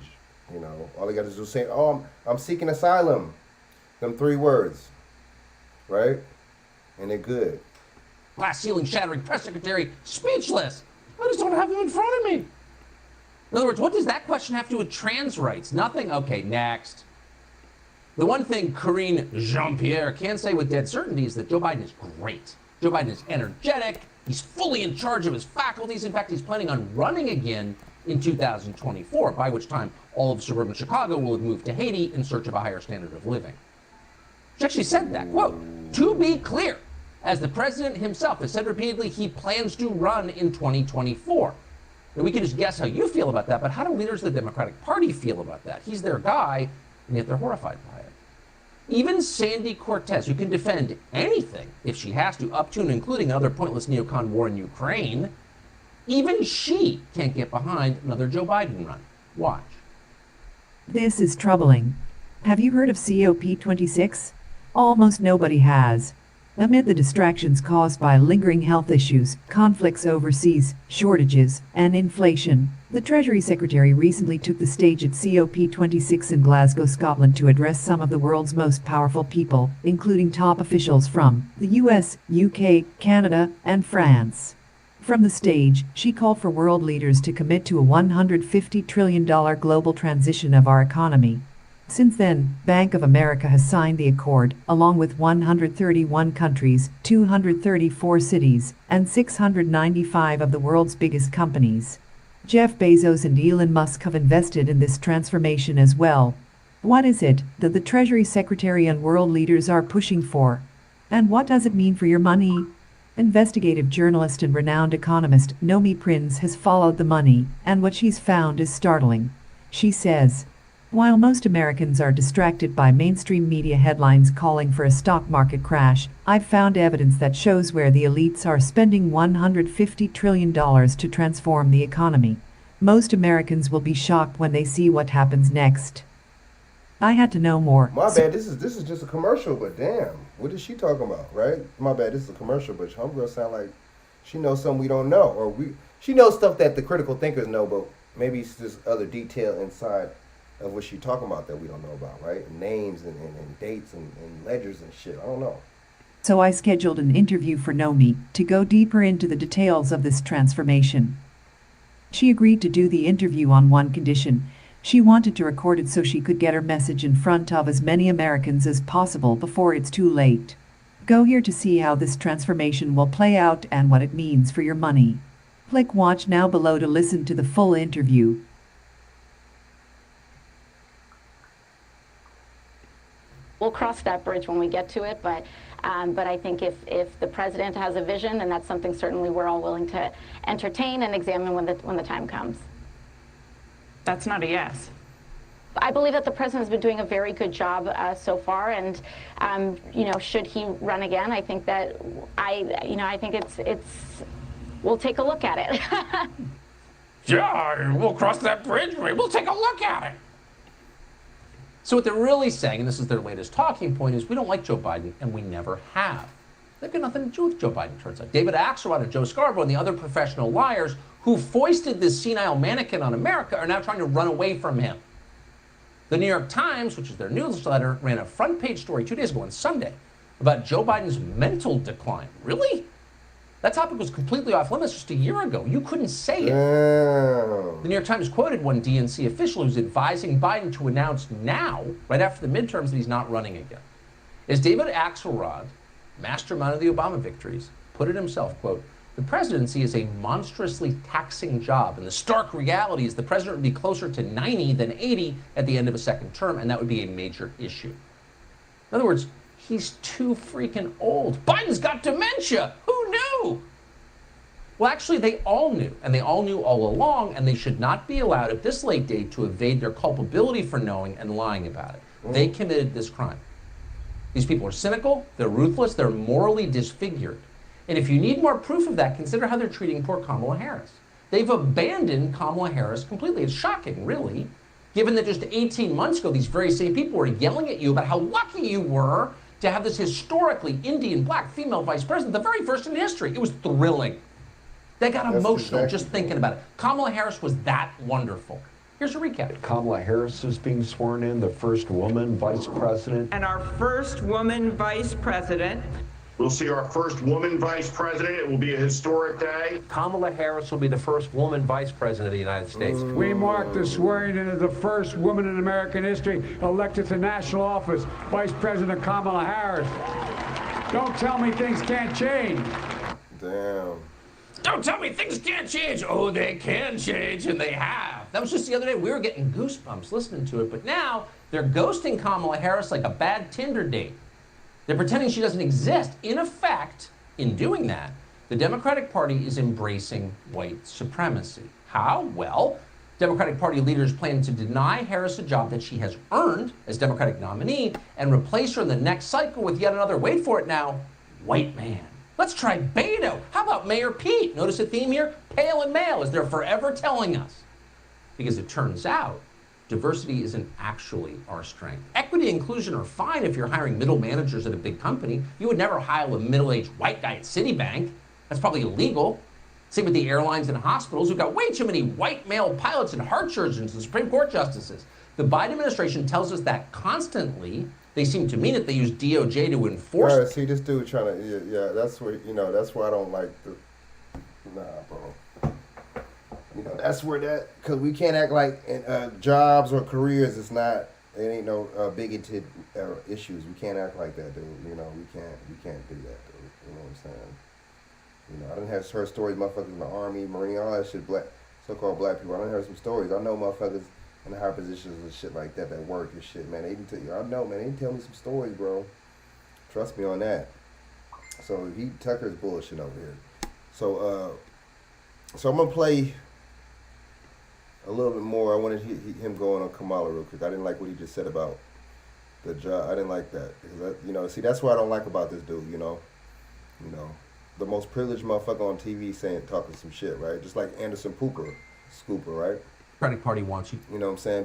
You know, all they got to do is say, "Oh, I'm seeking asylum." Them 3 words, right? And they're good. Glass ceiling shattering press secretary, speechless. I just don't have them in front of me. In other words, what does that question have to do with trans rights? Nothing? Okay, next. The one thing Karine Jean-Pierre can say with dead certainty is that Joe Biden is great. Joe Biden is energetic. He's fully in charge of his faculties. In fact, he's planning on running again in 2024, by which time all of suburban Chicago will have moved to Haiti in search of a higher standard of living. She actually said that, quote, "To be clear, as the president himself has said repeatedly, he plans to run in 2024. Now, we can just guess how you feel about that, but how do leaders of the Democratic Party feel about that? He's their guy, and yet they're horrified by it. Even Sandy Cortez, who can defend anything if she has to, up to and including another pointless neocon war in Ukraine, even she can't get behind another Joe Biden run. Watch. This is troubling. Have you heard of COP26? Almost nobody has. Amid the distractions caused by lingering health issues, conflicts overseas, shortages, and inflation, the Treasury Secretary recently took the stage at COP26 in Glasgow, Scotland to address some of the world's most powerful people, including top officials from the US, UK, Canada, and France. From the stage, she called for world leaders to commit to a $150 trillion global transition of our economy. Since then, Bank of America has signed the accord, along with 131 countries, 234 cities, and 695 of the world's biggest companies. Jeff Bezos and Elon Musk have invested in this transformation as well. What is it that the Treasury Secretary and world leaders are pushing for? And what does it mean for your money? Investigative journalist and renowned economist Nomi Prinz has followed the money, and what she's found is startling. She says, while most Americans are distracted by mainstream media headlines calling for a stock market crash, I've found evidence that shows where the elites are spending $150 trillion to transform the economy. Most Americans will be shocked when they see what happens next. I had to know more. My bad, this is just a commercial, but damn, what is she talking about, right? My bad, this is a commercial, but homegirl sound like she knows something we don't know, or she knows stuff that the critical thinkers know, but maybe it's just other detail inside of what she talking about that we don't know about, right? Names and dates and ledgers and shit. I don't know. So I scheduled an interview for Nomi to go deeper into the details of this transformation. She agreed to do the interview on one condition. She wanted to record it so she could get her message in front of as many Americans as possible before it's too late. Go here to see how this transformation will play out and what it means for your money. Click watch now below to listen to the full interview. We'll cross that bridge when we get to it, but I think if the president has a vision, then that's something certainly we're all willing to entertain and examine when the time comes. That's not a yes. I believe that the president has been doing a very good job so far, and should he run again, I think that I think it's we'll take a look at it. Yeah, we'll cross that bridge. We'll take a look at it. So what they're really saying, and this is their latest talking point, is we don't like Joe Biden, and we never have. They've got nothing to do with Joe Biden, turns out. David Axelrod and Joe Scarborough and the other professional liars who foisted this senile mannequin on America are now trying to run away from him. The New York Times, which is their newsletter, ran a front page story 2 days ago on Sunday about Joe Biden's mental decline. Really? That topic was completely off limits just a year ago. You couldn't say it. The New York Times quoted one DNC official who's advising Biden to announce now, right after the midterms, that he's not running again. As David Axelrod, mastermind of the Obama victories, put it himself, quote, the presidency is a monstrously taxing job, and the stark reality is the president would be closer to 90 than 80 at the end of a second term, and that would be a major issue. In other words, he's too freaking old. Biden's got dementia. Who knew? Well, actually, they all knew, and they all knew all along, and they should not be allowed at this late date to evade their culpability for knowing and lying about it. They committed this crime. These people are cynical, they're ruthless, they're morally disfigured. And if you need more proof of that, consider how they're treating poor Kamala Harris. They've abandoned Kamala Harris completely. It's shocking, really, given that just 18 months ago, these very same people were yelling at you about how lucky you were to have this historically Indian black female vice president, the very first in history. It was thrilling. They got emotional just thinking about it. Kamala Harris was that wonderful. Here's a recap. Kamala Harris is being sworn in, the first woman vice president. And our first woman vice president. We'll see our first woman vice president. It will be a historic day. Kamala Harris will be the first woman vice president of the United States. We mark the swearing in of the first woman in American history elected to national office, Vice President Kamala Harris. Don't tell me things can't change. Damn. Don't tell me things can't change. Oh, they can change, and they have. That was just the other day. We were getting goosebumps listening to it, but now they're ghosting Kamala Harris like a bad Tinder date. They're pretending she doesn't exist. In effect, in doing that, the Democratic Party is embracing white supremacy. How? Well, Democratic Party leaders plan to deny Harris a job that she has earned as Democratic nominee and replace her in the next cycle with yet another, wait for it now, white man. Let's try Beto. How about Mayor Pete? Notice a theme here? Pale and male, as they're forever telling us. Because it turns out, diversity isn't actually our strength. Equity and inclusion are fine if you're hiring middle managers at a big company. You would never hire a middle-aged white guy at Citibank. That's probably illegal. Same with the airlines and hospitals. We've got way too many white male pilots and heart surgeons and Supreme Court justices. The Biden administration tells us that constantly. They seem to mean it. They use DOJ to enforce. Yeah, see, this dude trying to, yeah, that's where, that's why I don't like nah, bro. That's where because we can't act like in, jobs or careers, it ain't no bigoted issues. We can't act like that, dude. We can't do that, dude. You know what I'm saying? I done have heard stories, motherfuckers in the Army, Marine, all that shit, so-called black people. I done heard some stories. I know motherfuckers in higher positions and shit like that work and shit, man. They can tell you, I know, man. They can tell me some stories, bro. Trust me on that. So Tucker's bullshit over here. So I'm gonna play a little bit more. I wanted him going on Kamala real quick. I didn't like what he just said about the job. I didn't like that because see, that's what I don't like about this dude. The most privileged motherfucker on TV talking some shit, right? Just like Anderson Scooper, right? Democratic Party wants you. You know what I'm saying?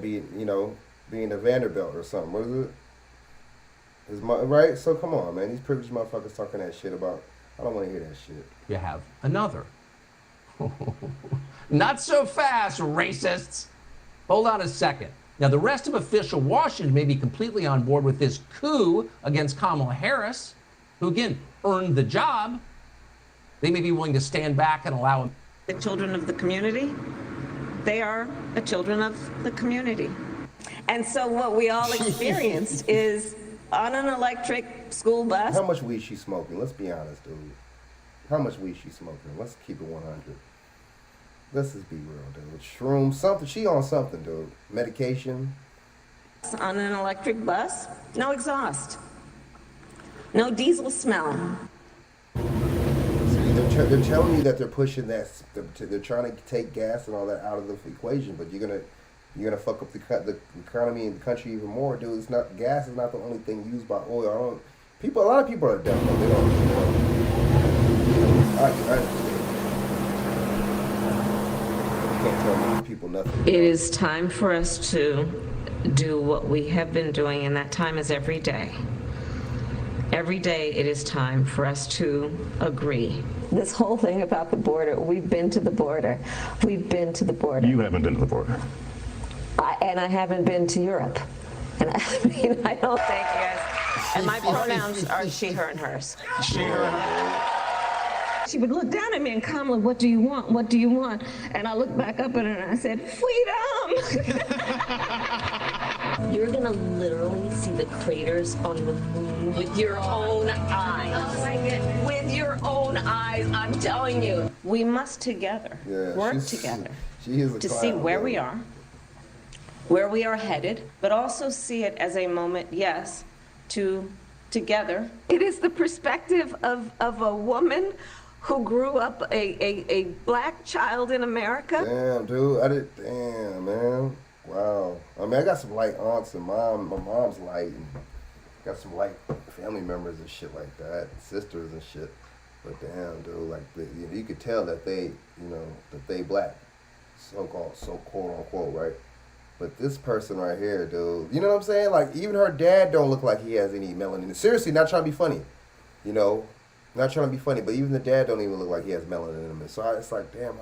Being a Vanderbilt or something. What is it? Right? So come on, man. These privileged motherfuckers talking that shit about. I don't want to hear that shit. You have another. Not so fast, racists. Hold on a second. Now, the rest of official Washington may be completely on board with this coup against Kamala Harris, who again earned the job. They may be willing to stand back and allow him. The children of the community, they are the children of the community. And so what we all experienced is on an electric school bus. How much weed she smoking? Let's be honest, dude. How much weed she smoking? Let's keep it 100. Let's just be real, dude. Shrooms, something. She on something, dude. Medication. On an electric bus, no exhaust. No diesel smell. They're telling you that they're pushing that. They're trying to take gas and all that out of the equation, but you're gonna fuck up the economy and the country even more, dude. It's not gas is not the only thing used by oil. A lot of people are dumb. They don't. Can't tell people nothing. It is time for us to do what we have been doing, and that time is every day. Every day it is time for us to agree. This whole thing about the border, we've been to the border. We've been to the border. You haven't been to the border. And I haven't been to Europe. And I don't think, yes. And my pronouns are she, her, and hers. She, her, and hers. She would look down at me and Kamala, what do you want? What do you want? And I looked back up at her and I said, freedom! You're gonna literally see the craters on the moon with your own eyes. Oh my goodness. With your own eyes, I'm telling you. We must together work together to see where we are, where we are headed, but also see it as a moment, yes, to together. It is the perspective of a woman who grew up a black child in America. Damn, dude. Damn, man. Wow. I mean, I got some light aunts and my mom's light, and got some light family members and shit like that, and sisters and shit. But damn, dude, like, you could tell that they, that they black, so-called, quote unquote, right? But this person right here, dude, you know what I'm saying? Like, even her dad don't look like he has any melanin. Seriously, not trying to be funny, not trying to be funny, but even the dad don't even look like he has melanin in him. So it's like, damn.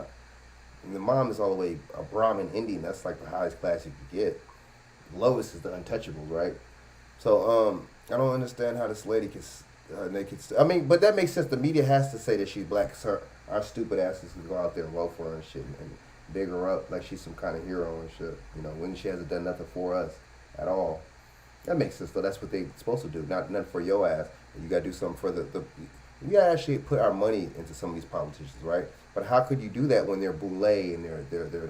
And the mom is all the way a Brahmin Indian. That's like the highest class you could get. The lowest is the untouchables, right? So I don't understand how this lady can. But that makes sense. The media has to say that she's black. So our stupid asses can go out there and vote for her and shit, and big her up like she's some kind of hero and shit. When she hasn't done nothing for us at all. That makes sense though. That's what they're supposed to do. Not nothing for your ass. You gotta do something for we gotta actually put our money into some of these politicians, right? But how could you do that when they're boule and they're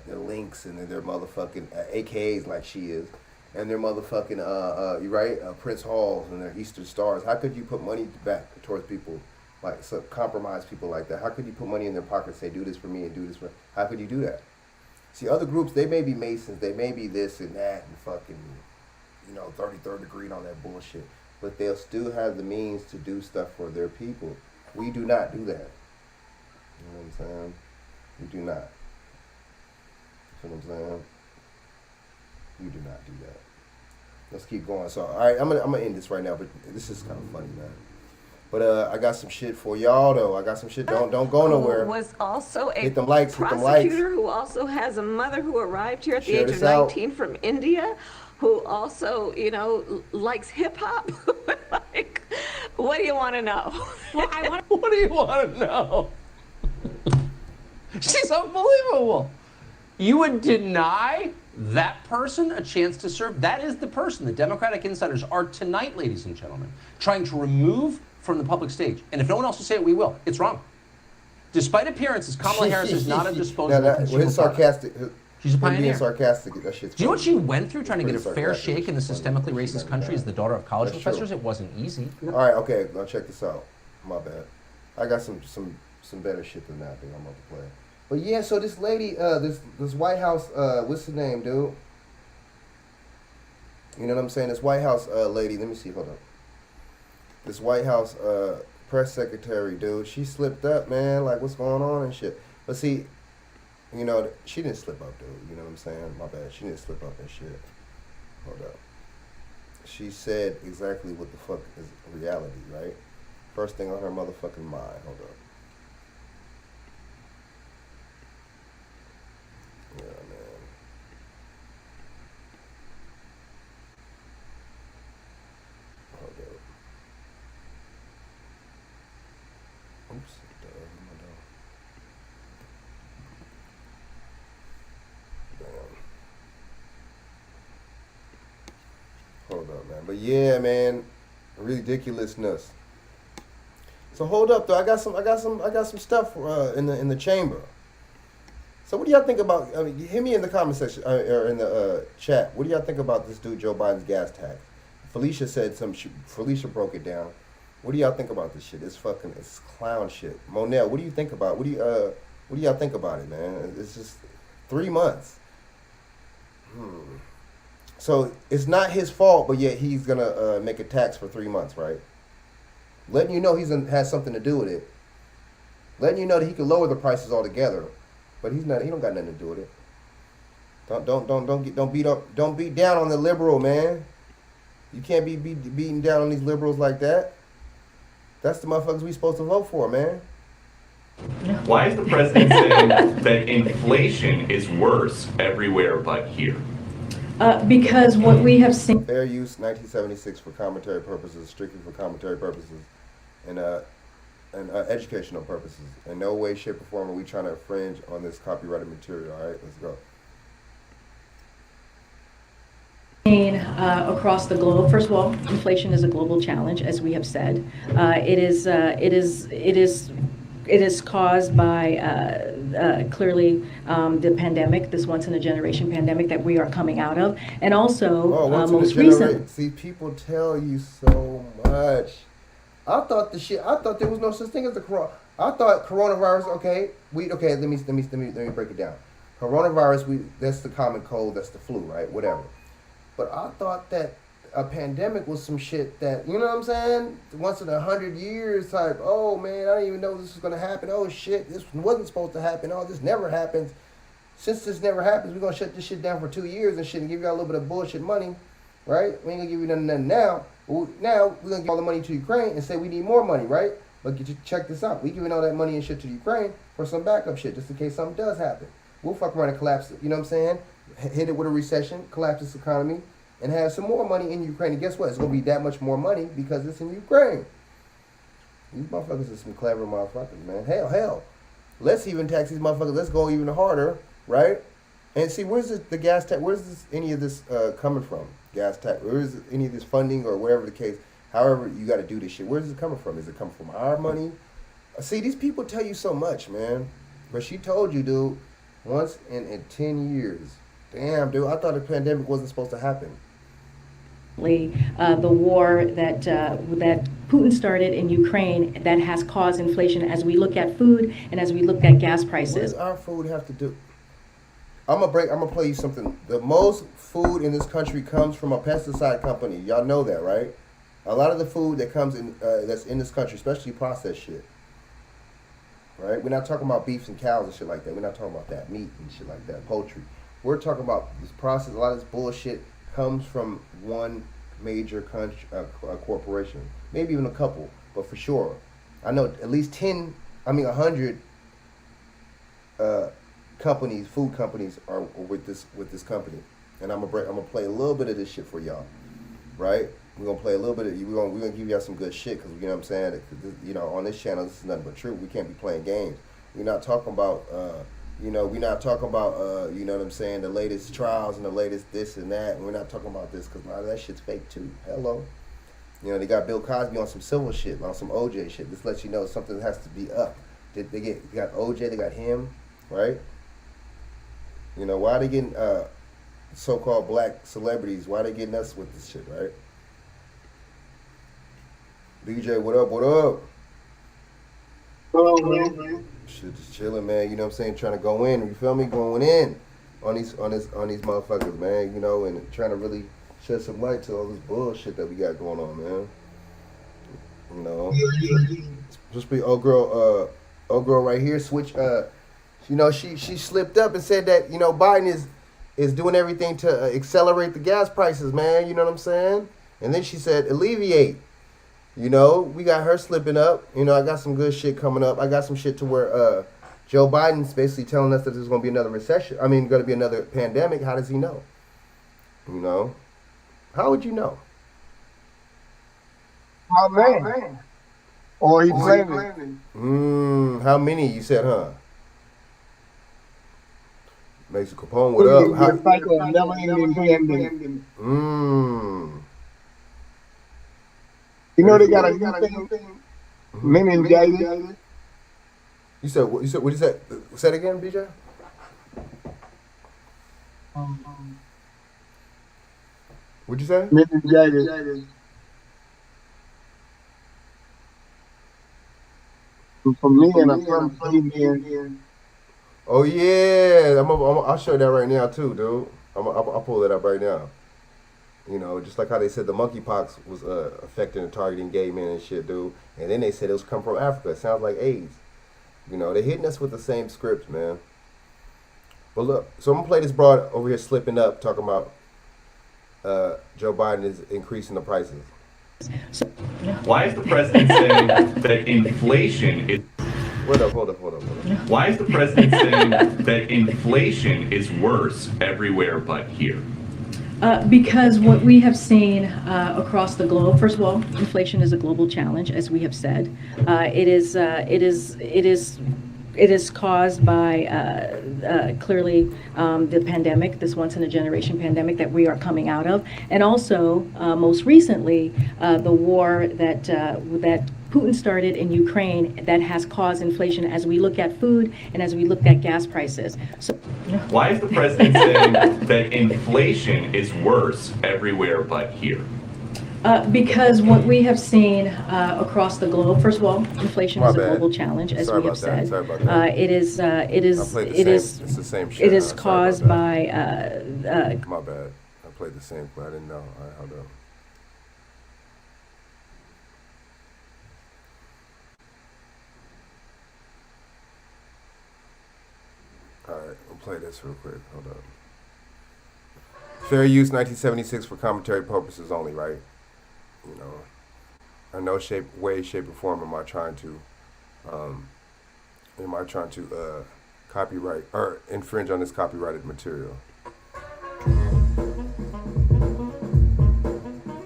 links and they're motherfucking AKAs like she is, and they're motherfucking you right Prince Halls and their Easter Stars? How could you put money back towards people like compromise people like that? How could you put money in their pockets, say do this for me and do this for? How could you do that? See, other groups, they may be Masons, they may be this and that and fucking 33rd degree and all that bullshit, but they'll still have the means to do stuff for their people. We do not do that. You know what I'm saying? We do not. You know what I'm saying? We do not do that. Let's keep going. So, all right, I'm gonna end this right now, but this is kind of funny, man. But I got some shit for y'all though. I got some shit. Don't go nowhere. Who was also a hit them likes, prosecutor who also has a mother who arrived here at the age of 19 from India, who also, likes hip hop. Like, what do you want to know? Well, what do you want to know? She's unbelievable. You would deny that person a chance to serve? That is the person the Democratic insiders are tonight, ladies and gentlemen, trying to remove from the public stage. And if no one else will say it, we will. It's wrong. Despite appearances, Kamala Harris is not a disposable consumer his sarcastic. She's a pioneer. Being sarcastic, that shit's Do you know what she went through trying to get a fair sarcastic. shake in the systemically racist country as the daughter of college professors? It wasn't easy. All right, okay, now check this out. My bad. I got some better shit than that thing I'm about to play. But yeah, so this lady, this White House, what's her name, dude? You know what I'm saying? This White House lady, let me see, hold on. This White House press secretary, dude, she slipped up, man. Like, what's going on and shit. But see, she didn't slip up, dude. You know what I'm saying? My bad. She didn't slip up and shit. Hold up. She said exactly what the fuck is reality, right? First thing on her motherfucking mind. Hold up. Yeah, man. Hold up. Oops. Hold up, man. But yeah, man, ridiculousness. So hold up, though. I got some stuff in the chamber. So what do y'all think about? I mean, hit me in the comment section or in the chat. What do y'all think about this dude Joe Biden's gas tax? Felicia said Felicia broke it down. What do y'all think about this shit? It's clown shit. Monel, what do you think about? What do y'all think about it, man? It's just 3 months. So it's not his fault, but yet he's gonna make a tax for 3 months, right? Letting you know has something to do with it. Letting you know that he can lower the prices altogether, but he don't got nothing to do with it. Don't beat down on the liberal, man. You can't be beating down on these liberals like that. That's the motherfuckers we supposed to vote for, man. Why is the president saying that inflation is worse everywhere but here? Because what we have seen. Fair use 1976 for commentary purposes, strictly for commentary purposes, and educational purposes. In no way, shape, or form are we trying to infringe on this copyrighted material. All right, let's go. Across the globe, first of all, inflation is a global challenge, as we have said. It is caused by clearly the pandemic, this once-in-a-generation pandemic that we are coming out of, and also most recent. See, people tell you so much. I thought there was no such thing as the corona. I thought coronavirus. Okay, let me break it down. Coronavirus, that's the common cold, that's the flu, right? Whatever. But I thought that a pandemic was some shit that, you know what I'm saying? Once in 100 years type, oh man, I didn't even know this was going to happen. Oh shit, this wasn't supposed to happen. Oh, this never happens. Since this never happens, we're going to shut this shit down for 2 years and shit and give y'all a little bit of bullshit money, right? We ain't going to give you nothing now. Now, we're going to give all the money to Ukraine and say we need more money, right? But check this out. We giving all that money and shit to Ukraine for some backup shit, just in case something does happen. We'll fuck around and collapse it, you know what I'm saying? Hit it with a recession, collapse this economy, and have some more money in Ukraine. And guess what? It's going to be that much more money because it's in Ukraine. These motherfuckers are some clever motherfuckers, man. Hell. Let's even tax these motherfuckers. Let's go even harder, right? And see, where's the gas tax? Where's any of this coming from? Gas tax? Where is any of this funding or whatever the case? However, you got to do this shit. Where's it coming from? Is it coming from our money? See, these people tell you so much, man. But she told you, dude, once in 10 years. Damn, dude, I thought the pandemic wasn't supposed to happen. The war that Putin started in Ukraine that has caused inflation as we look at food and as we look at gas prices. What does our food have to do? I'm gonna play you something. The most food in this country comes from a pesticide company. Y'all know that, right? A lot of the food that comes in that's in this country, especially processed shit. Right? We're not talking about beefs and cows and shit like that. We're not talking about that meat and shit like that, poultry. We're talking about this process. A lot of this bullshit comes from one major country, corporation, maybe even a couple, but for sure, I know at least 100 companies, food companies, are with this company, and I'm gonna play a little bit of this shit for y'all, right? We're gonna play a little bit of, we're gonna give y'all some good shit, because you know what I'm saying. You know, on this channel, this is nothing but truth. We can't be playing games. We're not talking about. You know, we're not talking about, you know what I'm saying, the latest trials and the latest this and that. And we're not talking about this because a lot of that shit's fake too. Hello. You know, they got Bill Cosby on some civil shit, on some OJ shit. This lets you know something has to be up. They got OJ, they got him, right? You know, why are they getting so-called black celebrities? Why are they getting us with this shit, right? BJ, what up, what up? Hello, man. Shit, just chilling, man. You know what I'm saying? Trying to go in. You feel me? Going in on these motherfuckers, man. You know, and trying to really shed some light to all this bullshit that we got going on, man. You know, especially old girl right here. Switch. You know, she slipped up and said that, you know, Biden is doing everything to accelerate the gas prices, man. You know what I'm saying? And then she said alleviate. You know, we got her slipping up. You know, I got some good shit coming up. I got some shit to where Joe Biden's basically telling us that there's going to be another recession. I mean, going to be another pandemic. How does he know? You know? How would you know? How many? Or he planning? How many you said, huh? Mason Capone, what up? You know they got a new thing, meningitis. You said what? What you said? Say it again, BJ. What'd you say? Meningitis. For me and a friend. Oh yeah, I'll show you that right now too, dude. I'll pull that up right now. You know, just like how they said the monkeypox was affecting and targeting gay men and shit, dude. And then they said it was come from Africa. It sounds like AIDS. You know, they're hitting us with the same scripts, man. But look, so I'm going to play this broad over here slipping up, talking about Joe Biden is increasing the prices. Why is the president saying that inflation is... Hold up. Why is the president saying that inflation is worse everywhere but here? Because what we have seen across the globe, first of all, inflation is a global challenge, as we have said. It is caused by clearly the pandemic, this once-in-a-generation pandemic that we are coming out of, and also most recently the war that Putin started in Ukraine that has caused inflation as we look at food and as we look at gas prices. So, why is the president saying that inflation is worse everywhere but here? Because what we have seen across the globe, first of all, inflation is a global challenge, as we have said. Sorry about that. It is caused by. My bad. I played the same, but I didn't know. All right, hold on. All right, we'll play this real quick. Hold up. Fair use 1976 for commentary purposes only, right? You know, in no way, shape, or form am I trying to copyright or infringe on this copyrighted material.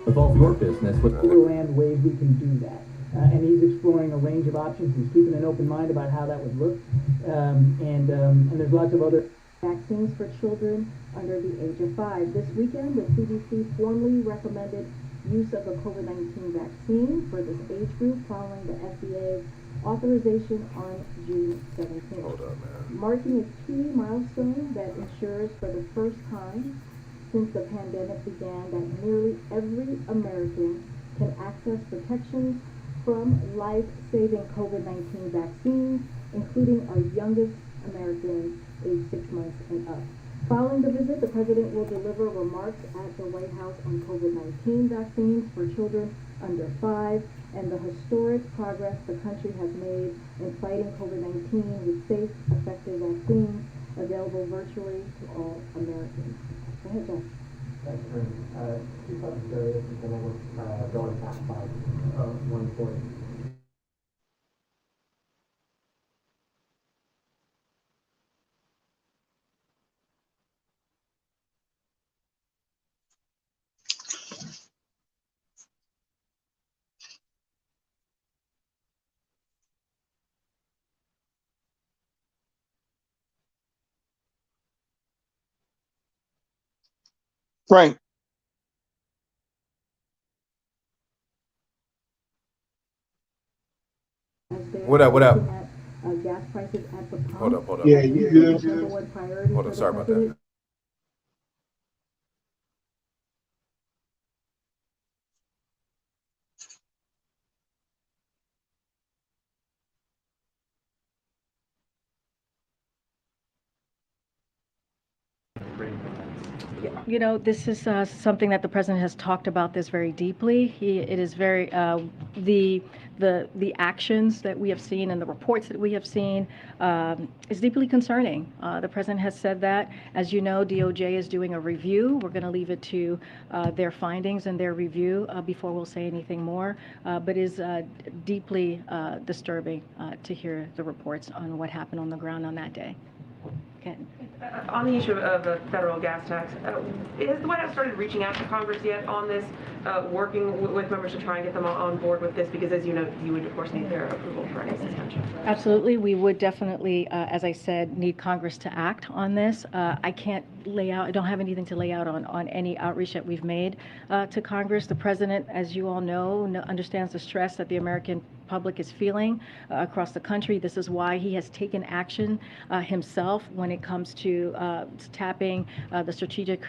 Involve your business with land ways we can do that. And he's exploring a range of options. He's keeping an open mind about how that would look. And there's lots of other vaccines for children under the age of 5. This weekend, the CDC formally recommended use of the COVID-19 vaccine for this age group following the FDA authorization on June 17th. Hold up, man. Marking a key milestone that ensures for the first time since the pandemic began that nearly every American can access protections from life-saving COVID-19 vaccines, including our youngest Americans aged 6 months and up. Following the visit, the president will deliver remarks at the White House on COVID-19 vaccines for children under 5 and the historic progress the country has made in fighting COVID-19 with safe, effective vaccines available virtually to all Americans. Go ahead, Jeff. Thanks, Corinne. Two subject areas, and then we're going past 140. Frank. What up? What up? Gas prices at the pump. Hold up. Yeah, you good? Number one priority Hold for up, the sorry about president. that. You know, this is something that the president has talked about this very deeply. It is very the actions that we have seen and the reports that we have seen is deeply concerning. The president has said that. As you know, DOJ is doing a review. We're going to leave it to their findings and their review before we'll say anything more. But it is deeply disturbing to hear the reports on what happened on the ground on that day. Ken. On the issue of the federal gas tax, has the White House started reaching out to Congress yet on this, working with members to try and get them on board with this? Because as you know, you would of course need their approval for any suspension. Absolutely, we would definitely, as I said, need Congress to act on this. I can't lay out, I don't have anything to lay out on any outreach that we've made to Congress. The president, as you all know, understands the stress that the American public is feeling across the country. This is why he has taken action himself when it comes to tapping the Strategic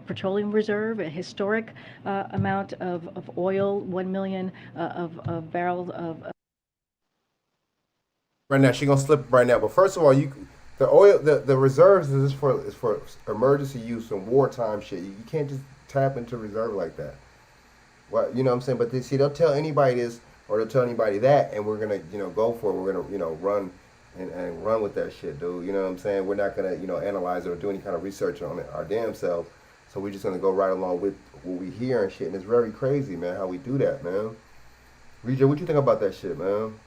Petroleum Reserve, a historic amount of oil, 1 million of barrels of. Right now, she gonna slip right now. But first of all, the reserves is for emergency use and wartime shit. You can't just tap into reserve like that. Well, you know what I'm saying? But they'll tell anybody this or they'll tell anybody that, and we're gonna go for it. We're gonna run and run with that shit, dude. You know what I'm saying? We're not gonna analyze it or do any kind of research on it our damn self. So we're just gonna go right along with what we hear and shit. And it's very crazy, man, how we do that, man. Reja, what you think about that shit, man?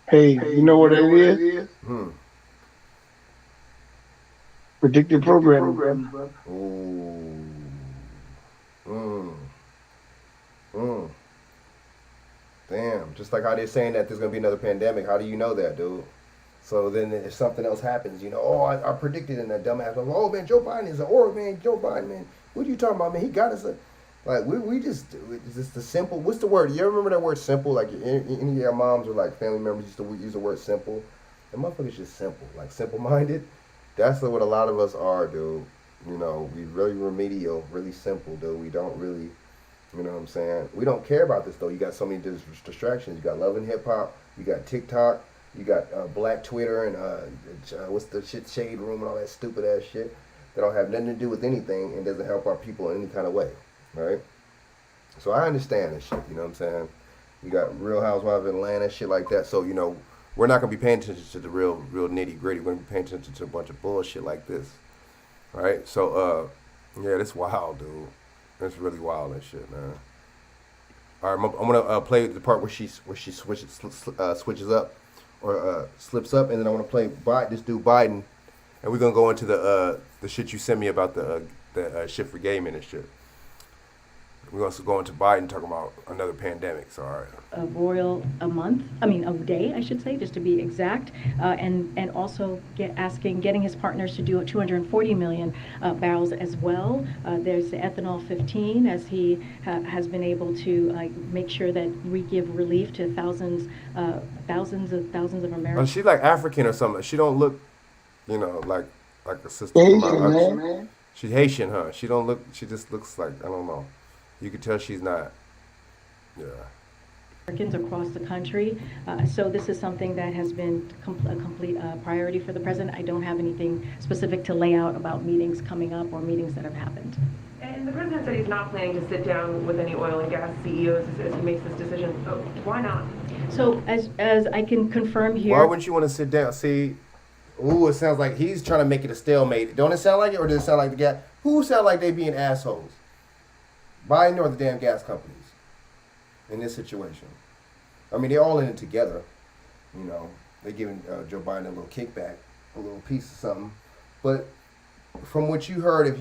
Hey, you know what it is? Predictive programming, bro. Damn. Just like how they're saying that there's gonna be another pandemic. How do you know that, dude? So then if something else happens, I predicted in that dumbass. Oh man, Joe Biden is Joe Biden, man. What are you talking about, man? He got us like we just the simple. What's the word? You ever remember that word simple? Like any of your moms or like family members used to use the word simple. The motherfucker's just simple, like simple-minded. That's what a lot of us are, dude. We really remedial, really simple, dude. We don't really, you know what I'm saying? We don't care about this, though. You got so many distractions. You got Love and Hip Hop. You got TikTok. You got Black Twitter and what's the shit, Shade Room and all that stupid-ass shit that don't have nothing to do with anything and doesn't help our people in any kind of way, right? So I understand this shit, you know what I'm saying? You got Real Housewives of Atlanta, shit like that. So, we're not going to be paying attention to the real nitty-gritty. We're going to be paying attention to a bunch of bullshit like this. Right? So, yeah, this wild, dude. It's really wild and shit, man. All right, I'm going to play the part where she switches up or slips up, and then I want to play this dude Biden, and we're going to go into the shit you sent me about the shit for gaming and shit. We're going to go into Biden talking about another pandemic. So, all right. A day, I should say, just to be exact, and also getting his partners to do a 240 million barrels as well. There's the ethanol 15, as he has been able to make sure that we give relief to thousands of Americans. Oh, she's like African or something. She don't look, like a sister Haitian, from our man. She's Haitian, huh? She don't look. She just looks like, I don't know. You can tell she's not. Yeah. Americans across the country. So this is something that has been a complete priority for the president. I don't have anything specific to lay out about meetings coming up or meetings that have happened. And the president said he's not planning to sit down with any oil and gas CEOs as he makes this decision. So why not? So as I can confirm here. Why wouldn't you want to sit down? See, it sounds like he's trying to make it a stalemate. Don't it sound like it, or does it sound like the gas? Who sound like they being assholes? Biden or the damn gas companies in this situation? I mean, they're all in it together. They're giving Joe Biden a little kickback, a little piece of something. But from what you heard, if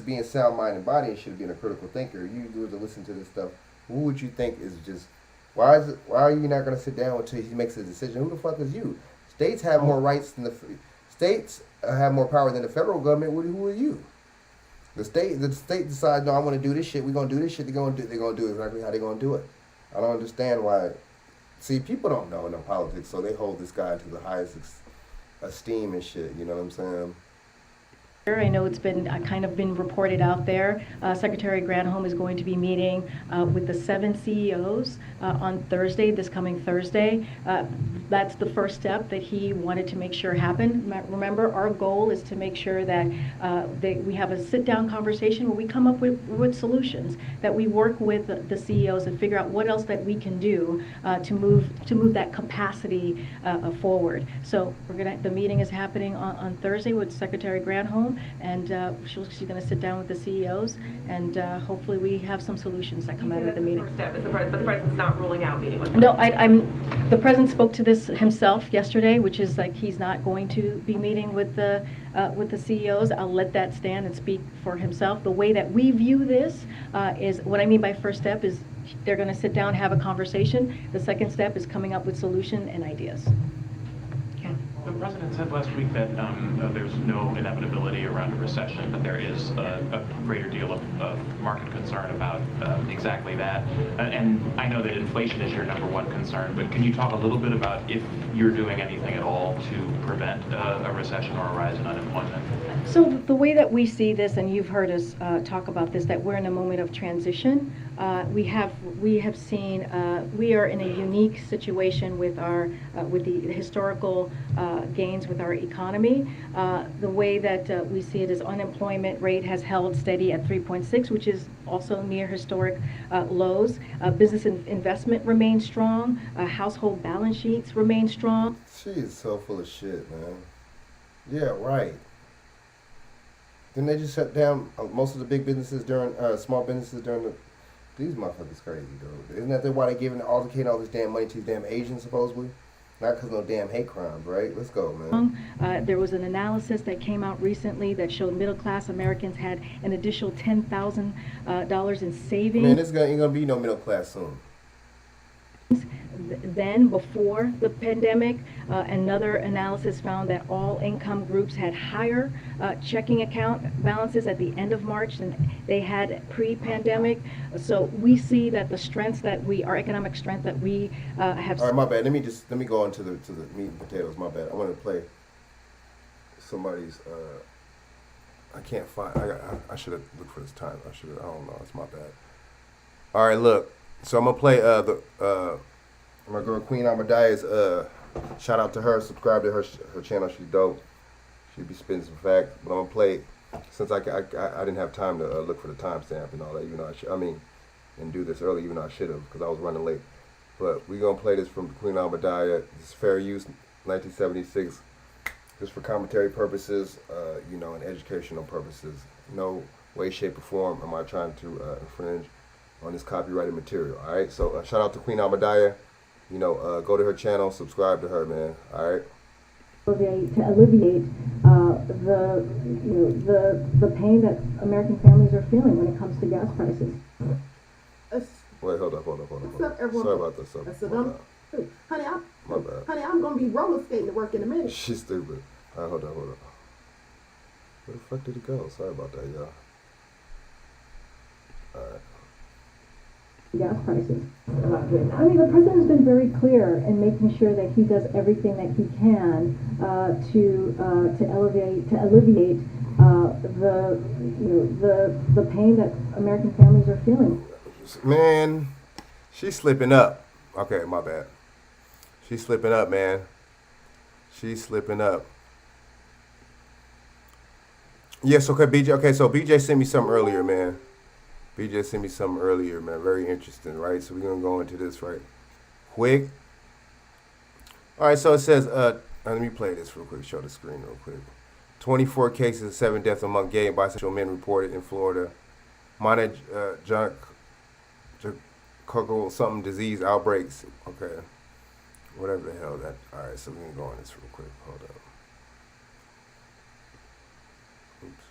being sound mind and body and should be a critical thinker, you do to listen to this stuff. Who would you think is just? Why are you not going to sit down until he makes a decision? Who the fuck is you? States have more rights than states have more power than the federal government. Who are you? The state decides, no, I want to do this shit. We're gonna do this shit. They're gonna do exactly how they're gonna do it. I don't understand why. See, people don't know politics, so they hold this guy to the highest esteem and shit. You know what I'm saying? I know it's been kind of been reported out there. Secretary Granholm is going to be meeting with the 7 CEOs on Thursday, this coming Thursday. That's the first step that he wanted to make sure happened. Remember, our goal is to make sure that we have a sit-down conversation where we come up with solutions, that we work with the CEOs and figure out what else that we can do to move that capacity forward. So the meeting is happening on Thursday with Secretary Granholm. And she's going to sit down with the CEOs, and hopefully we have some solutions that come out of the meeting. But the president's not ruling out meeting with them. No, the president spoke to this himself yesterday, which is like he's not going to be meeting with the CEOs. I'll let that stand and speak for himself. The way that we view this is, what I mean by first step is they're going to sit down, have a conversation. The second step is coming up with solution and ideas. The president said last week that there's no inevitability around a recession, but there is a greater deal of market concern about exactly that. And I know that inflation is your #1 concern, but can you talk a little bit about if you're doing anything at all to prevent a recession or a rise in unemployment? So the way that we see this, and you've heard us talk about this, that we're in a moment of transition. We have seen we are in a unique situation with the historical gains with our economy. The way that we see it is unemployment rate has held steady at 3.6, which is also near historic lows. Business investment remains strong. Household balance sheets remain strong. She is so full of shit, man. Yeah, right. Didn't they just shut down most of the big businesses small businesses during the... These motherfuckers crazy, dude. Isn't that why they giving all this damn money to these damn Asians, supposedly? Not because no damn hate crimes, right? Let's go, man. There was an analysis that came out recently that showed middle-class Americans had an additional $10,000 in savings. Man, ain't gonna be no middle class soon. Then, before the pandemic, another analysis found that all income groups had higher checking account balances at the end of March than they had pre-pandemic. So we see that the strengths that our economic strength that we have. All right, my bad. Let me go on to the meat and potatoes. My bad. I want to play somebody's. I can't find. I should have looked for this time. I don't know. It's my bad. All right, look. So I'm gonna play my girl Queen Amadiah's shout out to her. Subscribe to her channel. She's dope. She'll be spitting some facts. But I'm gonna play since I didn't have time to look for the timestamp and all that. Even though and do this early. Even though I should have because I was running late. But we're gonna play this from Queen Amadiah. This is fair use, 1976. Just for commentary purposes, and educational purposes. No way, shape, or form am I trying to infringe on this copyrighted material. All right, so shout out to Queen Amadiah. Go to her channel, subscribe to her, man. All right. To alleviate the pain that American families are feeling when it comes to gas prices. Wait, hold up. What's up, everyone? Sorry about this. I said, honey, My bad. I'm gonna be roller skating to work in a minute. She's stupid. All right, hold up. Where the fuck did it go? Sorry about that, y'all. All right. Gas prices. I mean, the president's been very clear in making sure that he does everything that he can to alleviate the pain that American families are feeling. Man, she's slipping up. Okay, my bad. She's slipping up, man. She's slipping up. Yes, okay, BJ. Okay, so BJ sent me something earlier, man. BJ sent me something earlier, man. Very interesting, right? So we're going to go into this right quick. All right, so it says, let me play this real quick, show the screen real quick. 24 cases and 7 deaths among gay and bisexual men reported in Florida. Minor something disease outbreaks. Okay. Whatever the hell that. All right, so we're going to go on this real quick. Hold up. Oops.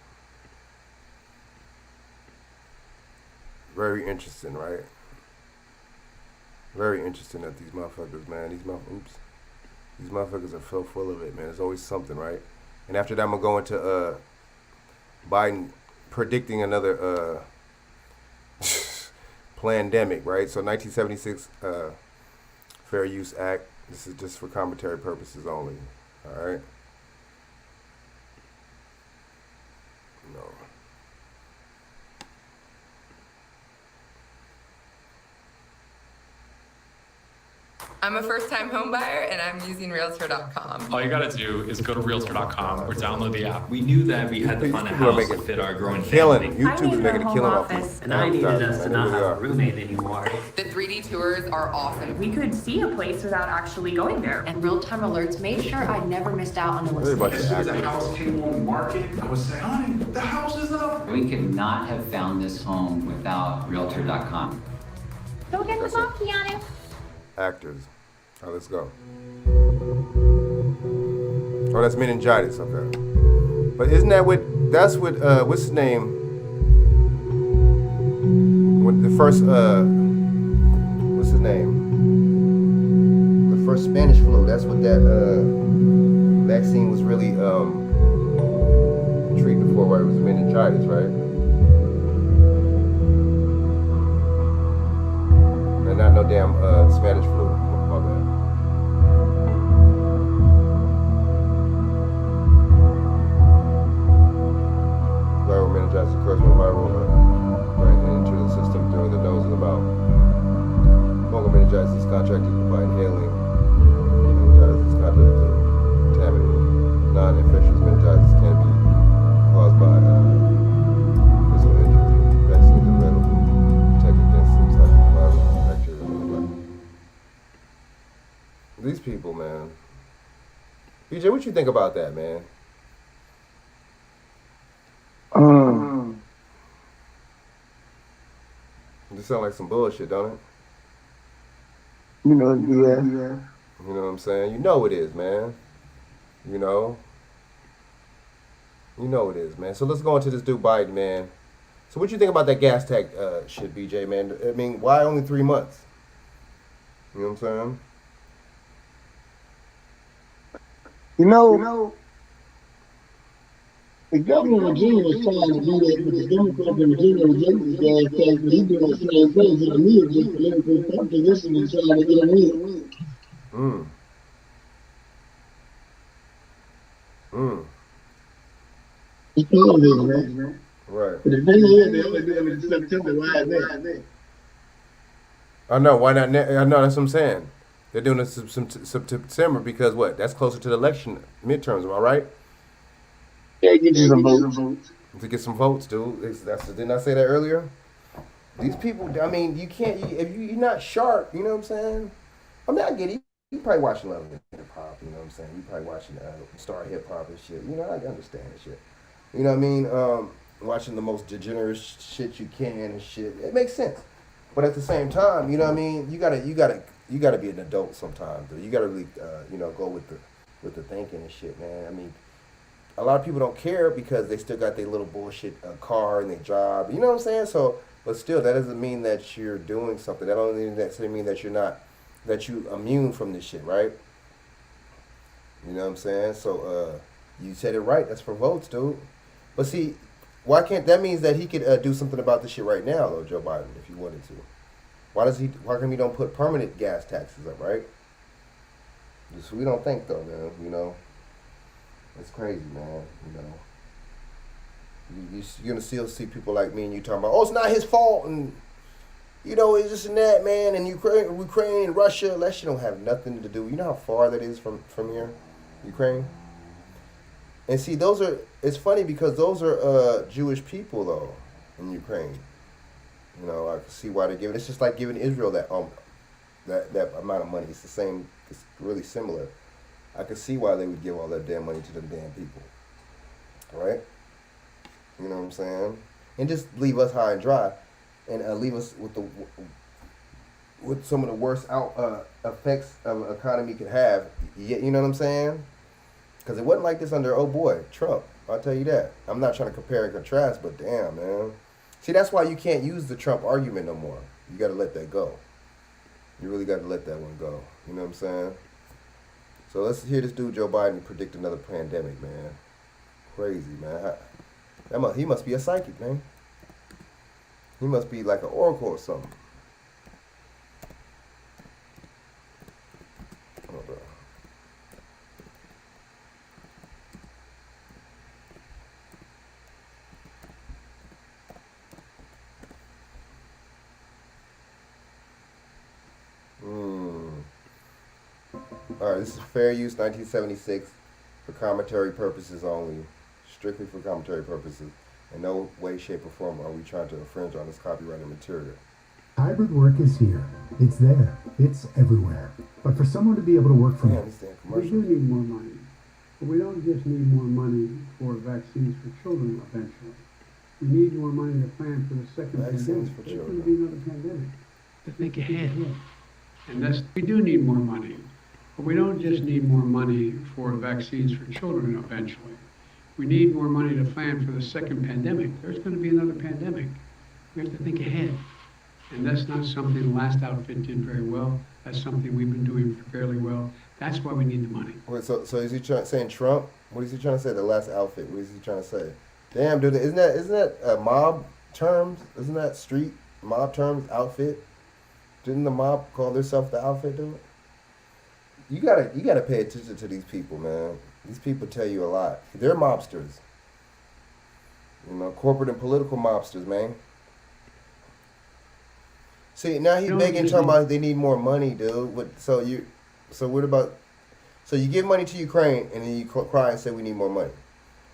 Very interesting, right? Very interesting that these motherfuckers, man. These motherfuckers are so full of it, man. There's always something, right? And after that, I'm going to go into Biden predicting another pandemic, right? So 1976 Fair Use Act. This is just for commentary purposes only, all right? No. I'm a first-time home buyer, and I'm using Realtor.com. All you gotta do is go to Realtor.com or download the app. We knew that we had to find a house to fit our growing family. YouTube is making a killing off this. And I needed us to not have a roommate anymore. The 3D tours are awesome. We could see a place without actually going there. And real-time alerts made sure I never missed out on a listing. As soon as the house came on the market, I was saying, honey, the house is up. We could not have found this home without Realtor.com. Go get the ball, Keanu. Actors. All right, let's go. Oh, that's meningitis. Okay. But isn't that that's what, what's his name? When the first, what's his name? The first Spanish flu. That's what that vaccine was really treatment for, where it was meningitis, right? And not no damn Spanish flu. My bad. Viral meningitis occurs when viral into the system during the nose and the mouth. Fungal meningitis is contracted by inhaling. Meningitis is contracted to contaminated. Non-infectious meningitis can be caused by physical injury. Vaccines are available to protect against some type of viral bacteria. These people, man. BJ, what you think about that, man? This sound like some bullshit, don't it? Yeah. You know what I'm saying? You know it is, man. You know it is, man. So let's go into this dude Biden, man. So what you think about that gas tax shit, BJ, man? I mean, why only 3 months? You know what I'm saying? You know, the governor of Virginia was trying to do that, but the Democrats in Virginia rejected the gas tax, but he's doing the same thing to the media, just political position and trying to get him in. It's television, man. Right. But if they here, they only doing it in September, why is that? I know, why not? I know, that's what I'm saying. They're doing this September because what? That's closer to the election midterms, am I right? Yeah, get you some votes. To get some votes, dude. Didn't I say that earlier? These people, I mean, you can't, if you're not sharp, you know what I'm saying? I mean, I get it. You probably watching Love and Hip Hop, you know what I'm saying? You probably watching Star Hip Hop and shit. You know, I understand that shit. You know what I mean? Watching the most degenerate shit you can and shit. It makes sense. But at the same time, you know what I mean? You gotta be an adult sometimes, dude. You gotta really, go with the thinking and shit, man. I mean, a lot of people don't care because they still got their little bullshit car and their job. You know what I'm saying? So But still, that doesn't mean that you're doing something. That don't mean that you're not, that you immune from this shit, right? You know what I'm saying? So, you said it right. That's for votes, dude. But see, why can't that means that he could do something about this shit right now, though, Joe Biden, if he wanted to. Why come he don't put permanent gas taxes up, right? Just we don't think though, man. You know, it's crazy, man. You know, you're gonna still see people like me and you talking about, oh, it's not his fault, and you know, it's this and that, man. And Ukraine, and Russia, that shit don't have nothing to do. You know how far that is from here, Ukraine. And see, it's funny because those are Jewish people though in Ukraine. You know, I can see why they're giving. It's just like giving Israel that amount of money. It's the same. It's really similar. I can see why they would give all that damn money to them damn people. Right? You know what I'm saying? And just leave us high and dry, and leave us with some of the worst effects of an economy could have. You know what I'm saying? Because it wasn't like this under, oh boy, Trump. I'll tell you that. I'm not trying to compare and contrast, but damn, man. See, that's why you can't use the Trump argument no more. You got to let that go. You really got to let that one go. You know what I'm saying? So let's hear this dude, Joe Biden, predict another pandemic, man. Crazy, man. He must be a psychic, man. He must be like an oracle or something. Hold on. All right, this is fair use 1976 for commentary purposes only, strictly for commentary purposes. In no way, shape, or form are we trying to infringe on this copyrighted material. Hybrid work is here. It's there. It's everywhere. But for someone to be able to work from home, we do need more money. But we don't just need more money for vaccines for children eventually. We need more money to plan for the second pandemic. There's going to be another pandemic. To think ahead. And we do need more money. But we don't just need more money for vaccines for children eventually. We need more money to plan for the second pandemic. There's going to be another pandemic. We have to think ahead. And that's not something the last outfit did very well. That's something we've been doing fairly well. That's why we need the money. Wait, so is he saying Trump? What is he trying to say? The last outfit. What is he trying to say? Damn, dude, isn't that mob terms? Isn't that street mob terms? Outfit? Didn't the mob call themselves the outfit, dude? You gotta pay attention to these people, man. These people tell you a lot. They're mobsters. You know, corporate and political mobsters, man. See, now he's begging, talking about they need more money, dude. So you give money to Ukraine, and then you cry and say we need more money.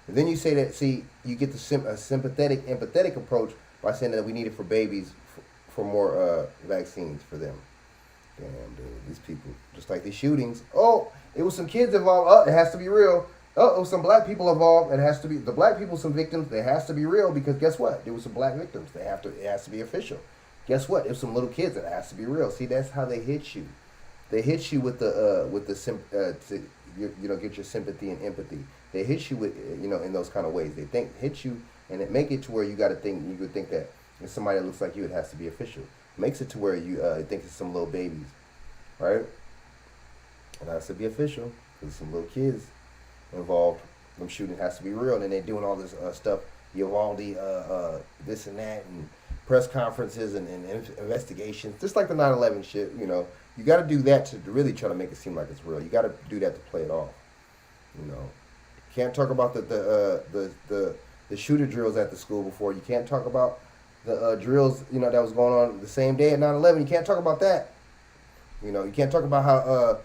And then you say that, see, you get a sympathetic, empathetic approach by saying that we need it for babies, for more vaccines for them. Damn, dude, these people, just like these shootings. Oh, it was some kids involved. Oh, it has to be real. Oh, it was some black people involved. It has to be, the black people, some victims. It has to be real because guess what? There was some black victims. It has to be official. Guess what? If some little kids, it has to be real. See, that's how they hit you. They hit you with to get your sympathy and empathy. They hit you with, in those kind of ways. They hit you and it make it to where you got to think. You would think that if somebody that looks like you, it has to be official. Makes it to where you think it's some little babies, right? It has to be official because some little kids involved. Them shooting has to be real, and then they're doing all this stuff. Uvalde, this and that, and press conferences and investigations, just like the 9/11 shit. You got to do that to really try to make it seem like it's real. You got to do that to play it off. Can't talk about the shooter drills at the school before. You can't talk about the drills, that was going on the same day at 9/11. You can't talk about that. You can't talk about how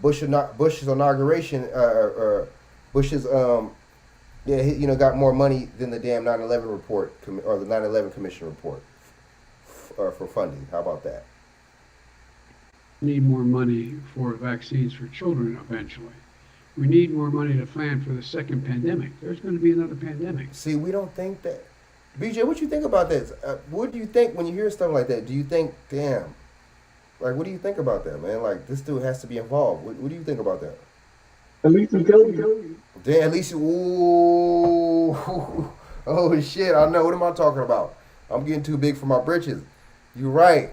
Bush's inauguration, Bush's got more money than the damn 9/11 report or the 9/11 Commission report for funding. How about that? Need more money for vaccines for children eventually. We need more money to plan for the second pandemic. There's going to be another pandemic. See, we don't think that. BJ, what you think about this? What do you think when you hear stuff like that? Do you think, damn, like, what do you think about that, man? Like, this dude has to be involved. What do you think about that? At least he told you. Damn, at least, ooh, oh shit, I know. What am I talking about? I'm getting too big for my britches. You're right.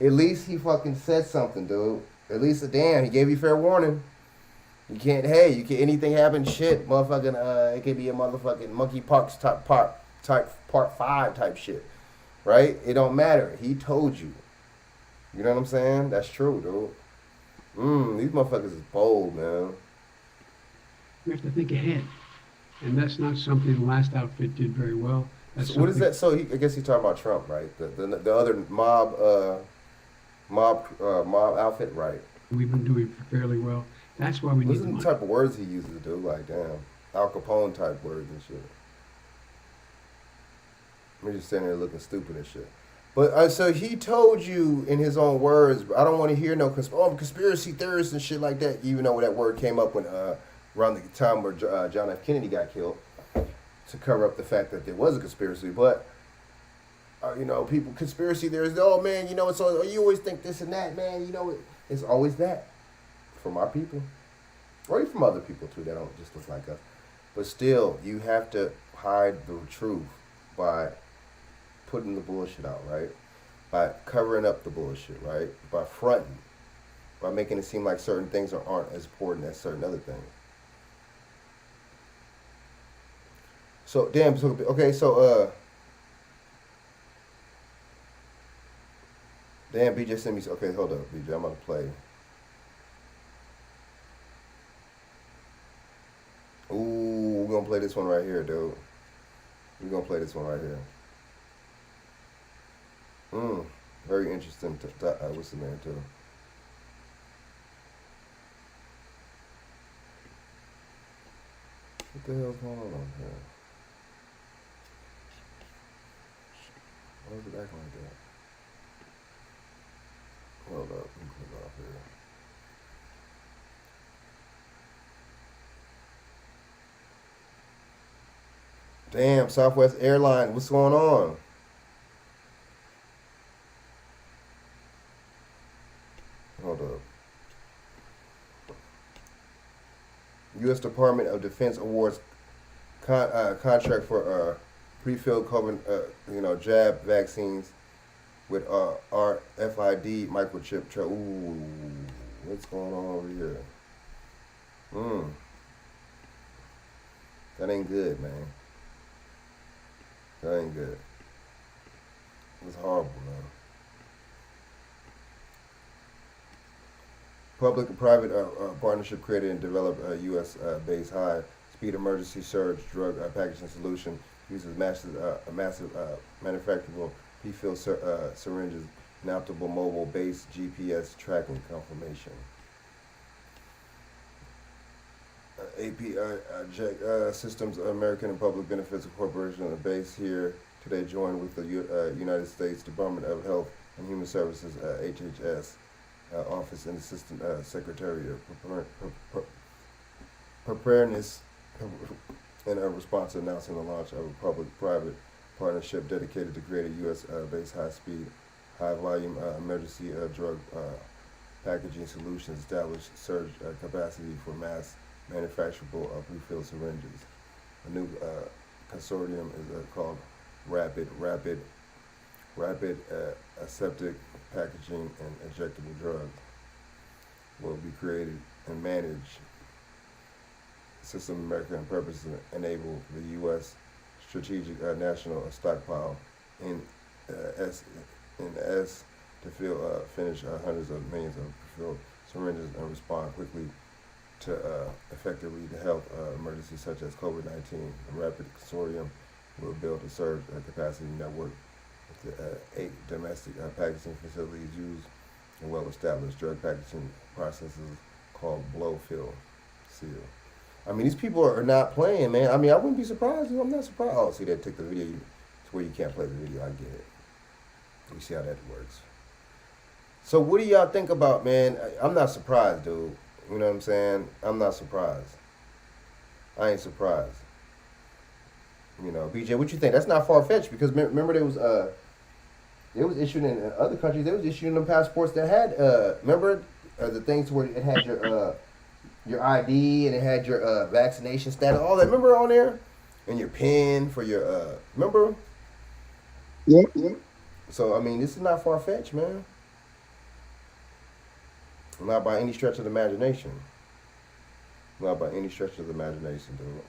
At least he fucking said something, dude. At least, damn, he gave you fair warning. You can't, anything happen, shit, motherfucking, it could be a motherfucking monkeypox type part 5 type shit, right? It don't matter. He told you. You know what I'm saying? That's true, dude. These motherfuckers is bold, man. We have to think ahead. And that's not something the last outfit did very well. So what is that? So I guess he's talking about Trump, right? The other mob outfit, right? We've been doing fairly well. That's why we need the type of words he uses, dude. Like, damn, Al Capone type words and shit. We're just sitting there looking stupid and shit. But so he told you in his own words. But I don't want to hear no conspiracy theorists and shit like that. Even though that word came up when around the time where John F. Kennedy got killed, to cover up the fact that there was a conspiracy. But people conspiracy theorists. Oh man, it's all, you always think this and that, man. It's always that from our people, or from other people too that don't just look like us. But still, you have to hide the truth by putting the bullshit out, right? By covering up the bullshit, right? By fronting, by making it seem like certain things aren't as important as certain other things. So damn. So okay. So damn. BJ sent me. Okay, hold up, BJ. I'm about to play. Ooh, we're gonna play this one right here, dude. We're gonna play this one right here. Very interesting. What's the name too? What the hell's going on here? Why is it acting like that? Hold up, let me put it off here. Damn, Southwest Airlines, what's going on? Hold up. U.S. Department of Defense awards contract for pre-filled COVID, jab vaccines with RFID microchip. Ooh, what's going on over here? That ain't good, man. That ain't good. It's horrible, man. Public and private partnership created and developed a U.S.-based high-speed emergency surge drug packaging solution uses massive manufacturable pre-filled syringes and optimal mobile-based GPS tracking confirmation. API Systems American and Public Benefits Corporation are based here today, joined with the United States Department of Health and Human Services HHS Office and Assistant Secretary of Preparedness in a response to announcing the launch of a public-private partnership dedicated to create a U.S.-based high-speed, high-volume emergency drug packaging solutions, establish surge capacity for mass manufacturable pre-filled syringes. A new consortium is called Rapid Aseptic Packaging and Injectable Drugs will be created and managed. System American purpose to enable the U.S. strategic national stockpile in to finish hundreds of millions of filled syringes and respond quickly to effectively the health emergencies such as COVID-19. The Rapid Consortium will build a surge capacity network with 8 domestic packaging facilities use and well-established drug packaging processes called blow-fill seal. I mean, these people are not playing, man. I mean, I wouldn't be surprised. I'm not surprised. Oh, see, they took the video to where you can't play the video. I get it. You see how that works. So what do y'all think about, man? I'm not surprised, dude. You know what I'm saying? I'm not surprised. I ain't surprised. You know, BJ, what you think? That's not far-fetched because remember there was issued in other countries. They was issuing them passports that had remember the things where it had your ID and it had your vaccination status, all that. Remember on there, and your PIN for your remember. Yep, yep. So, I mean, this is not far-fetched, man. Not by any stretch of the imagination. Not by any stretch of the imagination, dude.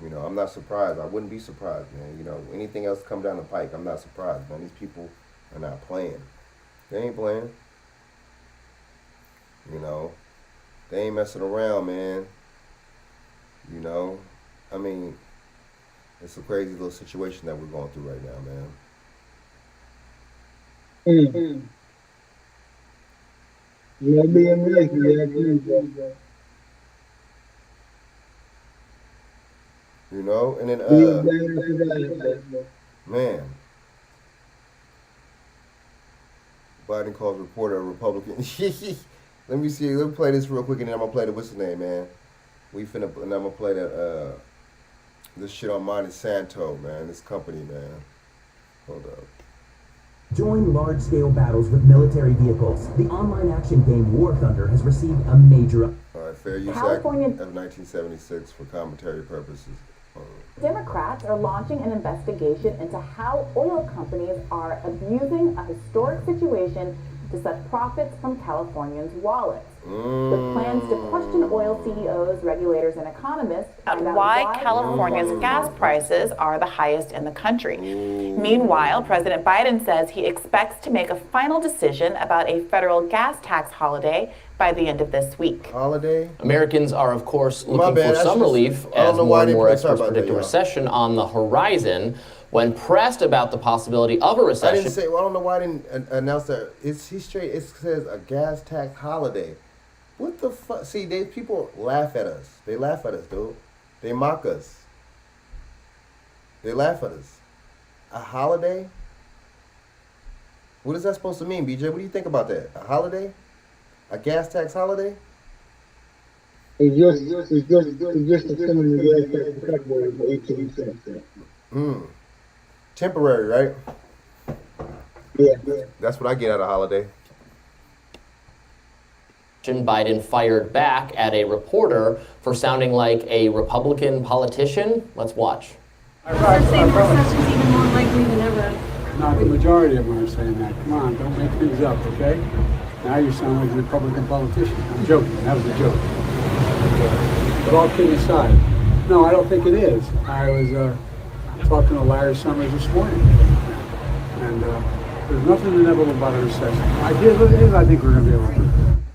You know, I'm not surprised. I wouldn't be surprised, man. You know, anything else come down the pike, I'm not surprised, man. These people are not playing. They ain't playing. You know, they ain't messing around, man. You know, I mean, it's a crazy little situation that we're going through right now, man. Yeah, be amazing, yeah, You know, and then man, Biden calls reporter a Republican. Let me see. Let me play this real quick, and then I'm gonna play the what's the name, man. And I'm gonna play that this shit on Monsanto, man. This company, man. Hold up. Join large-scale battles with military vehicles. The online action game War Thunder has received a major... All right, Fair Use Act California- of 1976 for commentary purposes. Democrats are launching an investigation into how oil companies are abusing a historic situation to suck profits from Californians' wallets. With plans to question oil CEOs, regulators, and economists about why California's gas prices are the highest in the country. Meanwhile, President Biden says he expects to make a final decision about a federal gas tax holiday by the end of this week. Holiday? Americans are, of course, looking bad, for that's some just- relief I don't as know more why and they more put experts about that, predict a y'all. recession on the horizon. When pressed about the possibility of a I recession, didn't say. Well, I don't know why I didn't announce that. He's straight. It says a gas tax holiday. What the fuck? See, people laugh at us. They laugh at us, dude. They mock us. They laugh at us. A holiday? What is that supposed to mean, BJ? What do you think about that? A holiday? A gas tax holiday? It's just a similar gas tax category for 18 cents. Temporary, right? Yeah. That's what I get out of holiday. Biden fired back at a reporter for sounding like a Republican politician. Let's watch. recession's even more likely than ever. Not the majority of them are saying that. Come on, don't make things up, okay? Now you sound like a Republican politician. I'm joking. That was a joke. But all kidding aside, no, I don't think it is. I was talking to Larry Summers this morning, and there's nothing inevitable about a recession. I think we're going to be able to.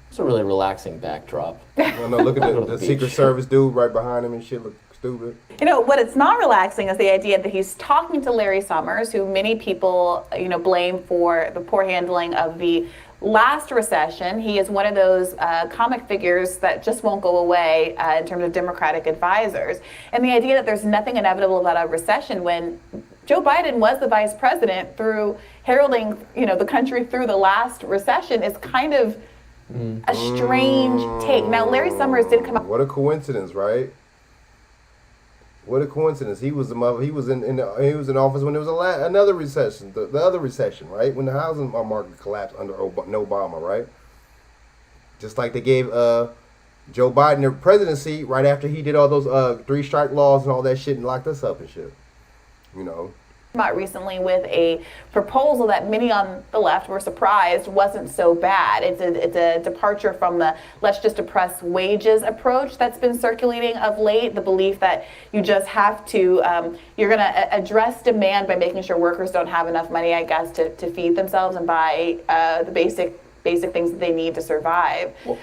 It's a really relaxing backdrop. No, look at the Secret Service dude right behind him and shit. Look stupid. You know, what it's not relaxing is the idea that he's talking to Larry Summers, who many people, blame for the poor handling of the last recession. He is one of those comic figures that just won't go away in terms of Democratic advisors. And the idea that there's nothing inevitable about a recession when Joe Biden was the vice president through heralding, the country through the last recession is kind of a strange take. Now, Larry Summers did come out. What a coincidence, right? What a coincidence. He was in office when there was another recession, the other recession, right? When the housing market collapsed under Obama, right? Just like they gave Joe Biden the presidency right after he did all those 3 strike laws and all that shit and locked us up and shit. About recently with a proposal that many on the left were surprised wasn't so bad. It's a departure from the let's just oppress wages approach that's been circulating of late. The belief that you just have to, you're going to address demand by making sure workers don't have enough money, I guess, to feed themselves and buy the basic things that they need to survive. Well,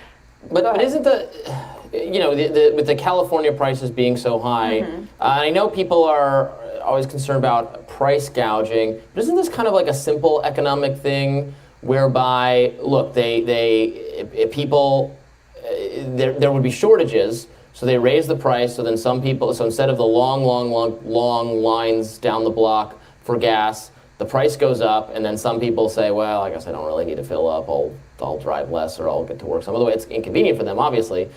but isn't with the California prices being so high, I know people are always concerned about price gouging, but isn't this kind of like a simple economic thing whereby, look, there would be shortages, so they raise the price, so then so instead of the long lines down the block for gas, the price goes up, and then some people say, well, I guess I don't really need to fill up, I'll drive less or I'll get to work some other way. It's inconvenient for them, obviously,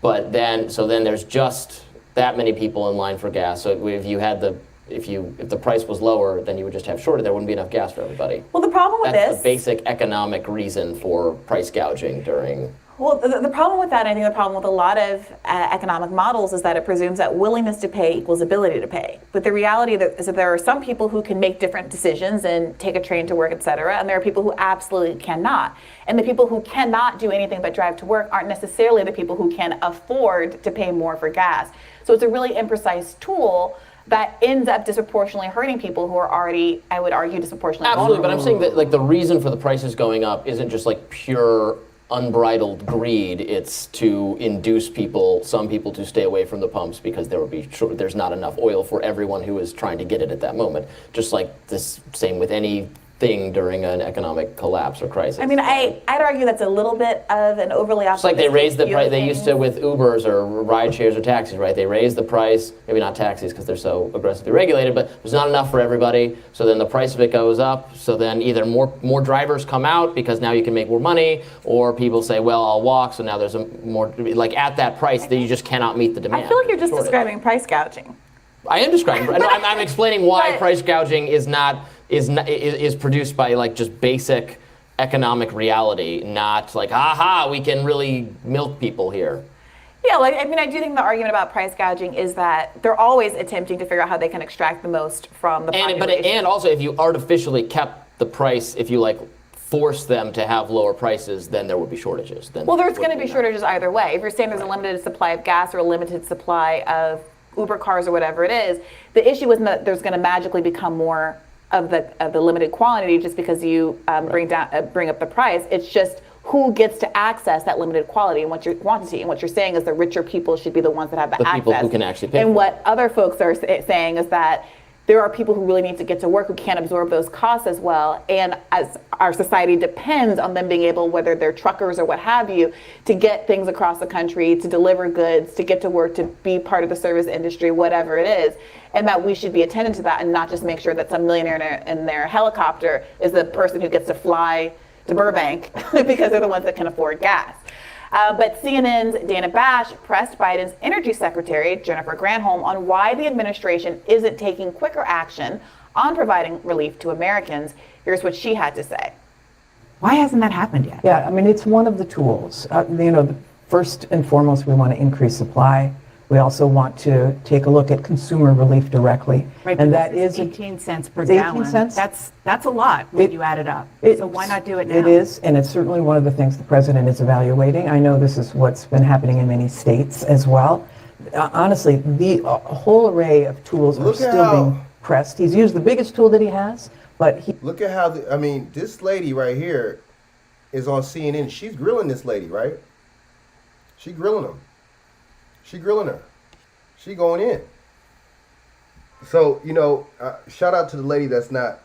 but then there's just that many people in line for gas. So if the price was lower, then you would just have shortage. There wouldn't be enough gas for everybody. Well, the problem with That's this, the basic economic reason for price gouging during Well, the problem with that, I think the problem with a lot of economic models is that it presumes that willingness to pay equals ability to pay. But the reality is that there are some people who can make different decisions and take a train to work, et cetera, and there are people who absolutely cannot. And the people who cannot do anything but drive to work aren't necessarily the people who can afford to pay more for gas. So it's a really imprecise tool that ends up disproportionately hurting people who are already, I would argue, disproportionately Absolutely, but vulnerable. I'm saying that like the reason for the prices going up isn't just like pure unbridled greed. It's to induce some people to stay away from the pumps because there's not enough oil for everyone who is trying to get it at that moment. Just like this, same with anything during an economic collapse or crisis. I mean, I'd argue that's a little bit of an overly optimistic It's like they raised the view of price. They things. used to with Ubers or ride shares or taxis, right? They raised the price, maybe not taxis because they're so aggressively regulated, but there's not enough for everybody. So then the price of it goes up. So then either more drivers come out because now you can make more money, or people say, well, I'll walk. So now there's more, like at that price that you just cannot meet the demand. I feel like you're just Shortage. describing price gouging. I am describing. No, I'm explaining why price gouging is produced by like just basic economic reality, not like, aha, we can really milk people here. Yeah, like I mean, I do think the argument about price gouging is that they're always attempting to figure out how they can extract the most from the population. And also, if you artificially kept the price, if you like force them to have lower prices, then there would be shortages. Well, there's going to be shortages either way. If you're saying there's a limited supply of gas or a limited supply of Uber cars or whatever it is, the issue isn't that there's going to magically become more of the limited quantity just because you bring up the price. It's just who gets to access that limited quantity and what you're saying is the richer people should be the ones that have the access. People who can actually pay. And what other folks are saying is that there are people who really need to get to work who can't absorb those costs as well. And as our society depends on them being able, whether they're truckers or what have you, to get things across the country, to deliver goods, to get to work, to be part of the service industry, whatever it is. And that we should be attentive to that and not just make sure that some millionaire in their helicopter is the person who gets to fly to Burbank because they're the ones that can afford gas. But CNN's Dana Bash pressed Biden's Energy Secretary, Jennifer Granholm, on why the administration isn't taking quicker action on providing relief to Americans. Here's what she had to say. Why hasn't that happened yet? Yeah, I mean, it's one of the tools. First and foremost, we want to increase supply. We also want to take a look at consumer relief directly. Right, and but that is 18 cents per 18 gallon. cents? That's a lot when you add it up. So why not do it now? It is, and it's certainly one of the things the president is evaluating. I know this is what's been happening in many states as well. Honestly, the whole array of tools are still being pressed. He's used the biggest tool that he has, but he... Look at how, this lady right here is on CNN. She's grilling this lady, right? She grilling him. She grilling her. She going in. So, shout out to the lady that's not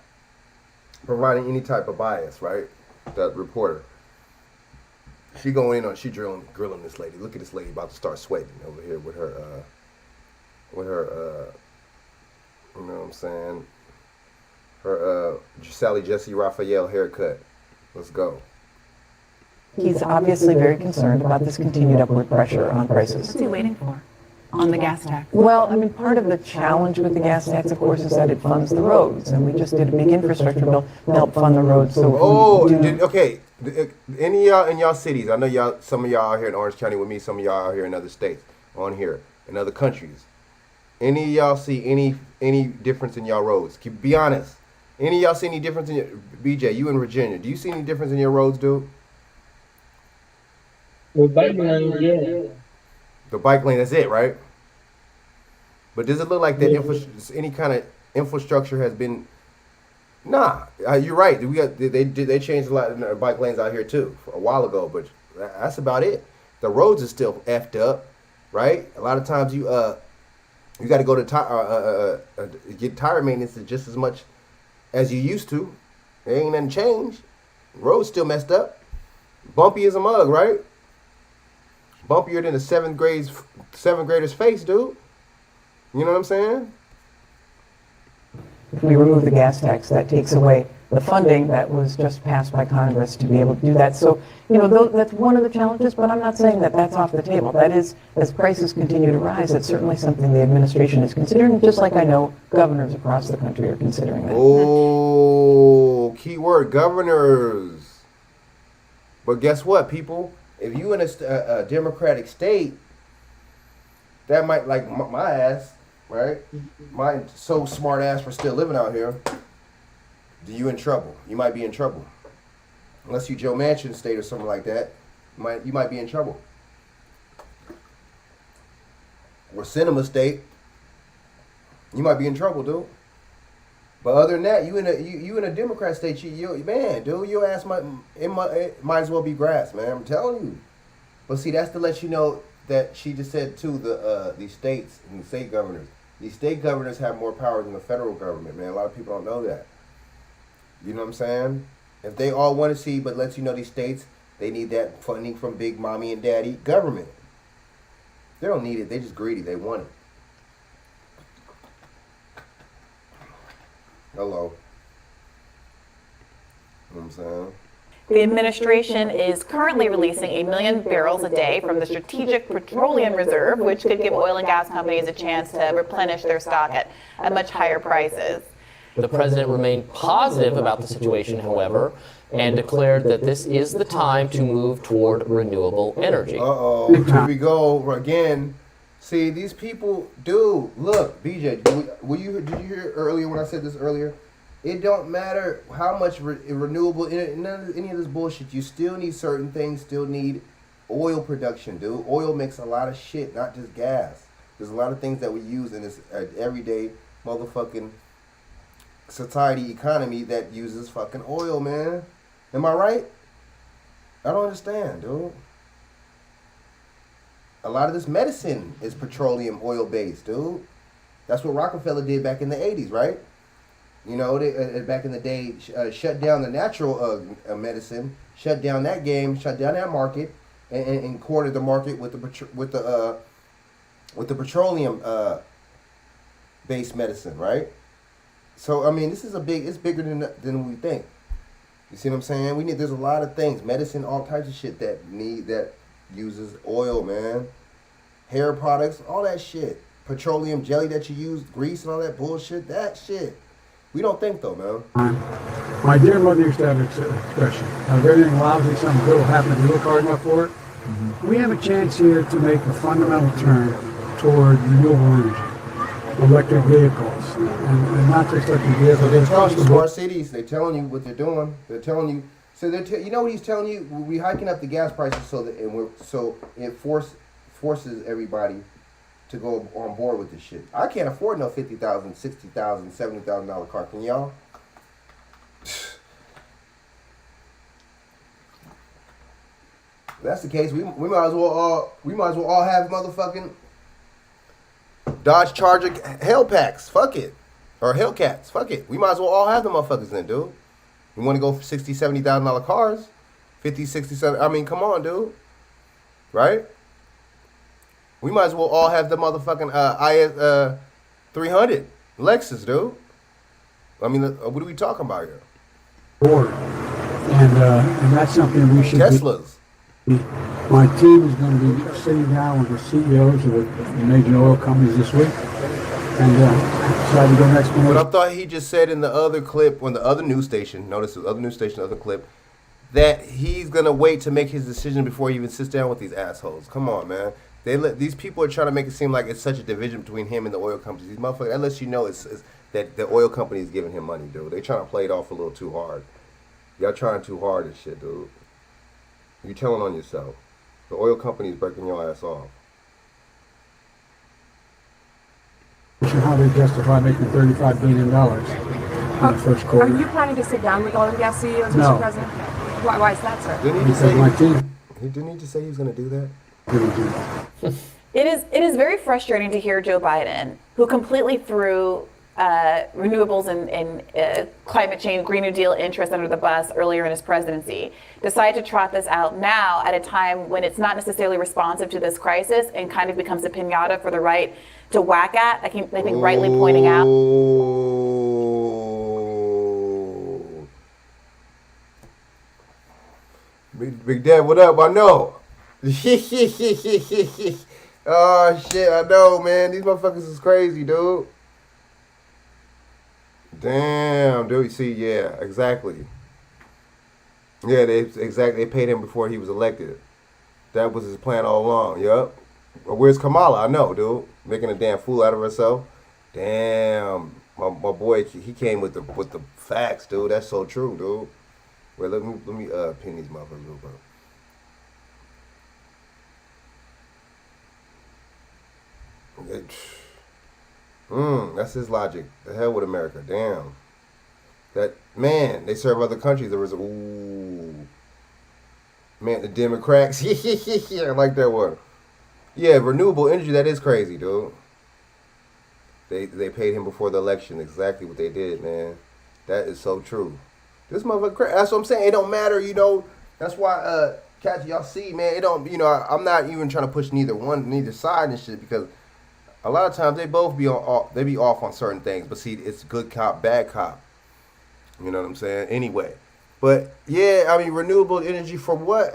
providing any type of bias, right? That reporter. She going in on, she grilling this lady. Look at this lady about to start sweating over here with her, you know what I'm saying? Her, Sally Jesse Raphael haircut. Let's go. He's obviously very concerned about this continued upward pressure on prices. What's he waiting for on the gas tax? Well, I mean, part of the challenge with the gas tax, of course, is that it funds the roads, and we just did a big infrastructure bill to help fund the roads. So okay. Any of y'all in y'all cities, I know some of y'all out here in Orange County with me, some of y'all out here in other states, on here, in other countries. Any of y'all see any difference in y'all roads? Be honest. Any of y'all see any difference in your, BJ, you in Virginia, do you see any difference in your roads, dude? The bike lane, yeah. The bike lane, that's it, right? But does it look like that any kind of infrastructure has been? Nah, you're right. They changed a lot of bike lanes out here too a while ago, but that's about it. The roads are still effed up, right? A lot of times you got to go to get tire maintenance just as much as you used to. There ain't nothing changed. Roads still messed up. Bumpy as a mug, right? Bumpier than a seventh grader's face, dude. You know what I'm saying? If we remove the gas tax, that takes away the funding that was just passed by Congress to be able to do that. So, that's one of the challenges, but I'm not saying that that's off the table. That is, as prices continue to rise, that's certainly something the administration is considering, just like I know governors across the country are considering that. Oh, key word, governors. But guess what, people? If you in a democratic state, that might like my ass, right? My so smart ass for still living out here. Do you in trouble? You might be in trouble. Unless you Joe Manchin state or something like that, you might be in trouble. Or Cinema state, you might be in trouble, dude. But other than that, you in a Democrat state, man, dude, your ass might as well be grass, man. I'm telling you. But see, that's to let you know that she just said too. These states and the state governors, these state governors have more power than the federal government, man. A lot of people don't know that. You know what I'm saying? If they all want to see, but lets you know these states, they need that funding from big mommy and daddy government. They don't need it. They just greedy. They want it. Hello. You know what I'm saying? The administration is currently releasing 1 million barrels a day from the Strategic Petroleum Reserve, which could give oil and gas companies a chance to replenish their stock at much higher prices. The president remained positive about the situation, however, and declared that this is the time to move toward renewable energy. Uh-oh, here we go again. See, these people, dude, look, BJ, did you hear earlier when I said this earlier? It don't matter how much renewable, none of any of this bullshit, you still need certain things, still need oil production, dude. Oil makes a lot of shit, not just gas. There's a lot of things that we use in this everyday motherfucking society economy that uses fucking oil, man. Am I right? I don't understand, dude. A lot of this medicine is petroleum oil based, dude. That's what Rockefeller did back in the 80s, right? You know, they, back in the day, shut down the natural medicine, shut down that game, shut down that market, and cornered the market with the petroleum based medicine, right? So I mean, this is it's bigger than we think. You see what I'm saying? There's a lot of things, medicine, all types of shit that uses oil, man. Hair products, all that shit. Petroleum jelly that you use, grease and all that bullshit, that shit. We don't think though, man. My dear mother used to have an expression, if everything lousy, something good will happen if you look hard enough for it. Mm-hmm. We have a chance here to make a fundamental turn toward renewable energy, electric vehicles, and not just electric vehicles. They're telling you smart cities, they're telling you what they're doing. They're telling you, so you know what he's telling you? We're hiking up the gas prices so it forces everybody to go on board with this shit. I can't afford no $50,000, $60,000, $70,000 car. Can y'all? If that's the case, we might as well all have motherfucking Dodge Charger Hellpacks. Fuck it, or Hellcats. Fuck it. We might as well all have the motherfuckers then, dude. We want to go for $60,000, $70,000 cars, 50, 67. I mean, come on, dude. Right? We might as well all have the motherfucking IS 300 Lexus, dude. I mean, what are we talking about here? And that's something we should Teslas. My team is going to be sitting down with the CEOs of the major oil companies this week, and decide to go next month. But I thought he just said in the other clip, on the other news station, notice the other news station, the other clip, that he's going to wait to make his decision before he even sits down with these assholes. Come on, man. These people are trying to make it seem like it's such a division between him and the oil companies. These motherfuckers, that lets you know it's that the oil company is giving him money, dude. They trying to play it off a little too hard. Y'all trying too hard and shit, dude. You're telling on yourself. The oil company is breaking your ass off. How they justify making $35 billion in the first quarter. Are you planning to sit down with oil and gas CEOs, No. Mr. President? Why is that, sir? Didn't he just say Didn't he just say he was going to do that? It is very frustrating to hear Joe Biden, who completely threw renewables and climate change, Green New Deal interests under the bus earlier in his presidency, decide to trot this out now at a time when it's not necessarily responsive to this crisis and kind of becomes a piñata for the right to whack at. I think rightly pointing out. Big Dad, what up? I know. Oh shit, I know, man. These motherfuckers is crazy, dude. Damn, dude. You see, yeah, exactly. Yeah, they paid him before he was elected. That was his plan all along. Yup. Where's Kamala? I know, dude. Making a damn fool out of herself. Damn. My boy, he came with the facts, dude. That's so true, dude. Wait, let me pin these motherfuckers real quick. That's his logic. The hell with America. Damn. That man, they serve other countries. There was man, the Democrats. Yeah, I like that one. Yeah, renewable energy. That is crazy, dude. They paid him before the election. Exactly what they did, man. That is so true. This motherfucker. That's what I'm saying. It don't matter, you know. That's why, catch y'all see, man. It don't. You know, I'm not even trying to push neither side and shit because a lot of times they both be off on certain things. But see, it's good cop, bad cop. You know what I'm saying? Anyway. But, yeah, I mean, renewable energy for what?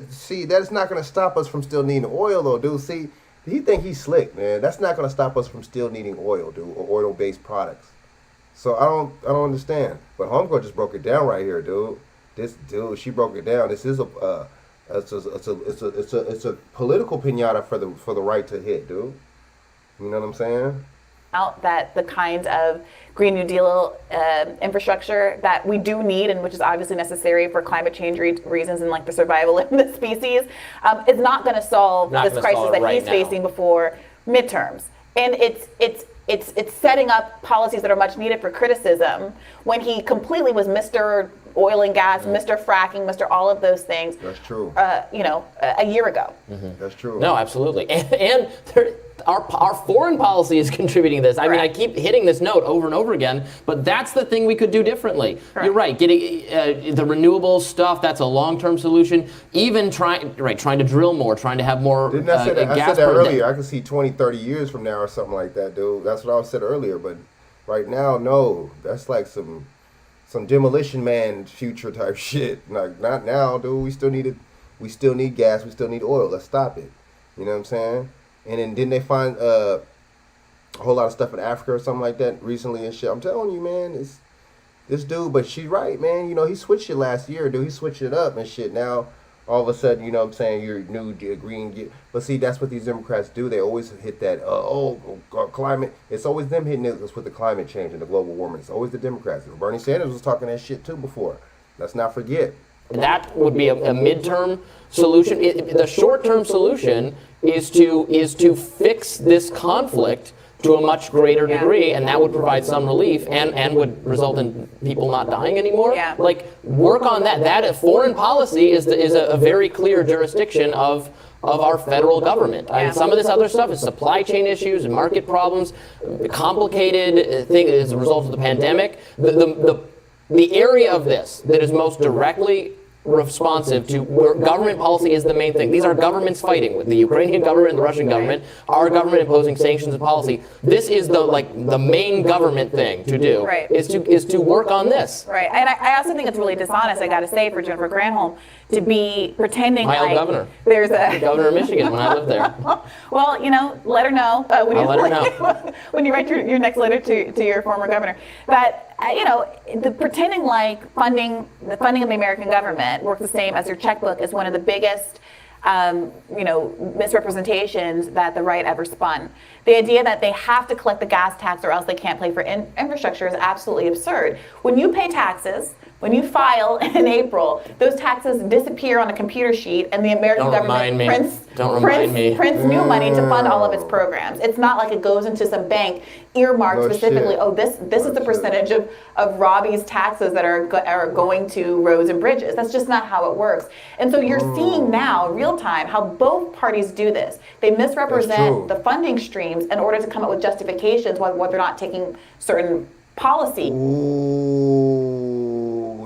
See, that's not going to stop us from still needing oil, though, dude. See, he think he's slick, man. That's not going to stop us from still needing oil, dude, or oil-based products. So I don't understand. But Homegirl just broke it down right here, dude. She broke it down. This is it's a political pinata for the right to hit, dude. You know what I'm saying? Out that the kind of Green New Deal infrastructure that we do need and which is obviously necessary for climate change reasons and like the survival of the species is not going to solve this crisis that he's facing before midterms. And it's setting up policies that are much needed for criticism when he completely was Mr. Oil and gas, Mr. fracking, Mr. all of those things. That's true. A year ago. Mm-hmm. That's true. No, absolutely. And our foreign policy is contributing to this. I mean, I keep hitting this note over and over again, but that's the thing we could do differently. Correct. You're right. Getting the renewable stuff, that's a long-term solution. Even trying to drill more, trying to have more Didn't I say that? I said that earlier. I could see 20, 30 years from now or something like that, dude. That's what I said earlier. But right now, no. That's like some Demolition Man future type shit. Like, not now, dude. We still need gas. We still need oil. Let's stop it. You know what I'm saying? And then didn't they find a whole lot of stuff in Africa or something like that recently and shit? I'm telling you, man, it's this dude. But she's right, man. You know, he switched it last year, dude. He switched it up and shit. Now, all of a sudden, you know what I'm saying, you're new, green. But see, that's what these Democrats do. They always hit that, climate. It's always them hitting it with the climate change and the global warming. It's always the Democrats. Bernie Sanders was talking that shit, too, before. Let's not forget. That would be a midterm solution. The short-term solution is to fix this conflict to a much greater degree, and that would provide some relief and would result in people not dying anymore. Yeah. Like, work on that. That foreign policy is a very clear jurisdiction of our federal government. Yeah. And some of this other stuff is supply chain issues and market problems, complicated thing as a result of the pandemic. The area of this that is most directly responsive to where government policy is the main thing. These are governments fighting with the Ukrainian government and the Russian government, our government imposing sanctions and policy. This is the main government thing to do. Right. is to work on this. Right. And I also think it's really dishonest, I got to say, for Jennifer Granholm to be pretending My old like governor. There's a governor of Michigan when I lived there. Well, let her know. I'll let her know. When you write your next letter to your former governor. But, the pretending like the funding of the American government works the same as your checkbook is one of the biggest misrepresentations that the right ever spun. The idea that they have to collect the gas tax or else they can't pay for infrastructure is absolutely absurd. When you pay taxes, when you file in April, those taxes disappear on a computer sheet and the American government prints new money to fund all of its programs. It's not like it goes into some bank earmarked specifically, this is the percentage of Robbie's taxes that are going to roads and bridges. That's just not how it works. And so you're seeing now, real time, how both parties do this. They misrepresent the funding streams in order to come up with justifications why they're not taking certain policy. Ooh,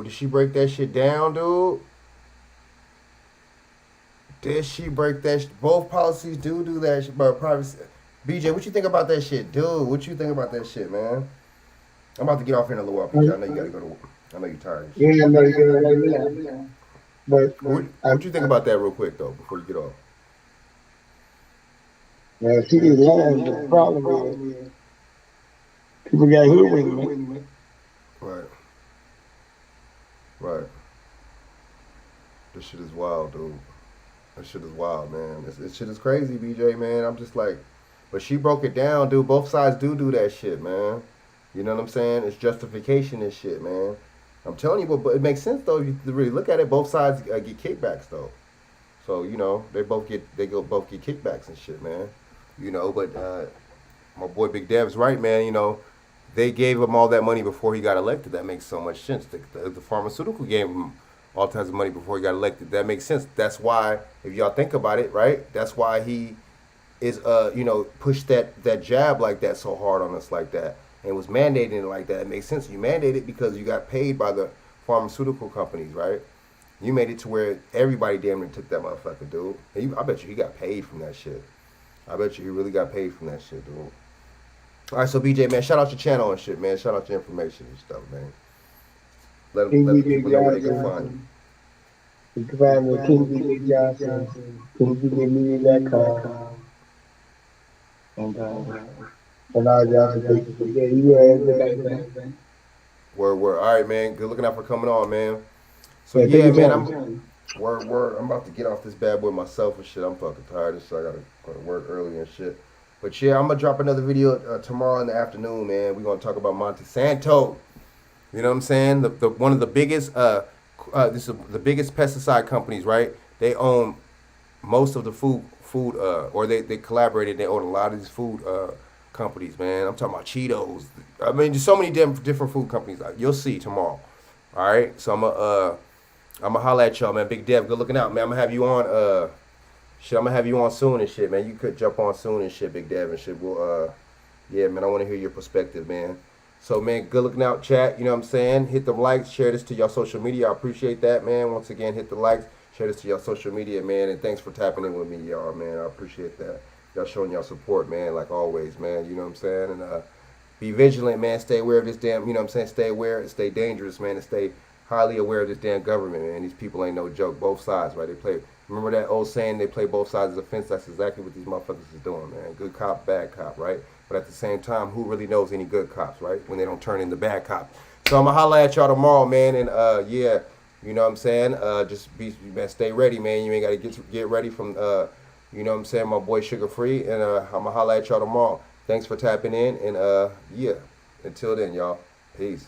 did she break that shit down, dude? Did she break that? Both policies do that shit about privacy. BJ, what you think about that shit, dude? What you think about that shit, man? I'm about to get off here in a little while, BJ. I know you gotta go to work. I know you're tired. Yeah, I'm gonna get it right now. But what you think about that, real quick, though, before you get off? See, the problem is people got hoodwinked. Right. This shit is wild, dude. That shit is wild, man. This shit is crazy, BJ, man. I'm just like, but she broke it down, dude. Both sides do that shit, man. You know what I'm saying? It's justification and shit, man. I'm telling you, but it makes sense though. If you really look at it, both sides get kickbacks though. So you know, they both get kickbacks and shit, man. You know, but my boy Big Dev's right, man. You know, they gave him all that money before he got elected. That makes so much sense. The pharmaceutical gave him all kinds of money before he got elected. That makes sense. That's why, if y'all think about it, right? That's why he is, you know, pushed that jab like that so hard on us like that, and was mandating it like that. It makes sense. You mandate it because you got paid by the pharmaceutical companies, right? You made it to where everybody damn near took that motherfucker, dude. And I bet you he got paid from that shit. I bet you he really got paid from that shit, dude. All right, so BJ, man, shout out your channel and shit, man. Shout out your information and stuff, man. Let people know where they can find you. You can find me at KingBJ Johnson, KingBJmedia.com. And all Johnson, Facebook. Yeah, you like that. Word. All right, man. Good looking out for coming on, man. So yeah, man, I'm about to get off this bad boy myself and shit. I'm fucking tired and shit. I gotta go to work early and shit. But yeah, I'm gonna drop another video tomorrow in the afternoon, man. We're gonna talk about Monsanto. You know what I'm saying? The one of the biggest this is the biggest pesticide companies, right? They own most of the food or they collaborated. They own a lot of these food companies, man. I'm talking about Cheetos. I mean, there's so many different food companies. You'll see tomorrow. All right, so I'm gonna holla at y'all, man. Big Dev, good looking out, man. I'm gonna have you on shit. I'm gonna have you on soon and shit, man. You could jump on soon and shit, Big Dev and shit. We'll yeah, man. I want to hear your perspective, man. So, man, good looking out, chat. You know what I'm saying? Hit the likes, share this to y'all social media. I appreciate that, man. Once again, hit the likes, share this to y'all social media, man. And thanks for tapping in with me, y'all, man. I appreciate that. Y'all showing y'all support, man, like always, man. You know what I'm saying? And be vigilant, man. Stay aware of this damn, you know what I'm saying? Stay aware and stay dangerous, man. And stay highly aware of this damn government, man. These people ain't no joke. Both sides, right? They play. Remember that old saying, they play both sides of the fence? That's exactly what these motherfuckers is doing, man. Good cop, bad cop, right? But at the same time, who really knows any good cops, right? When they don't turn into bad cops. So I'm going to holla at y'all tomorrow, man. And, yeah, you know what I'm saying? Just be, man, stay ready, man. You ain't got to get ready from, you know what I'm saying, my boy Sugar Free. And I'm going to holla at y'all tomorrow. Thanks for tapping in. And, yeah, until then, y'all. Peace.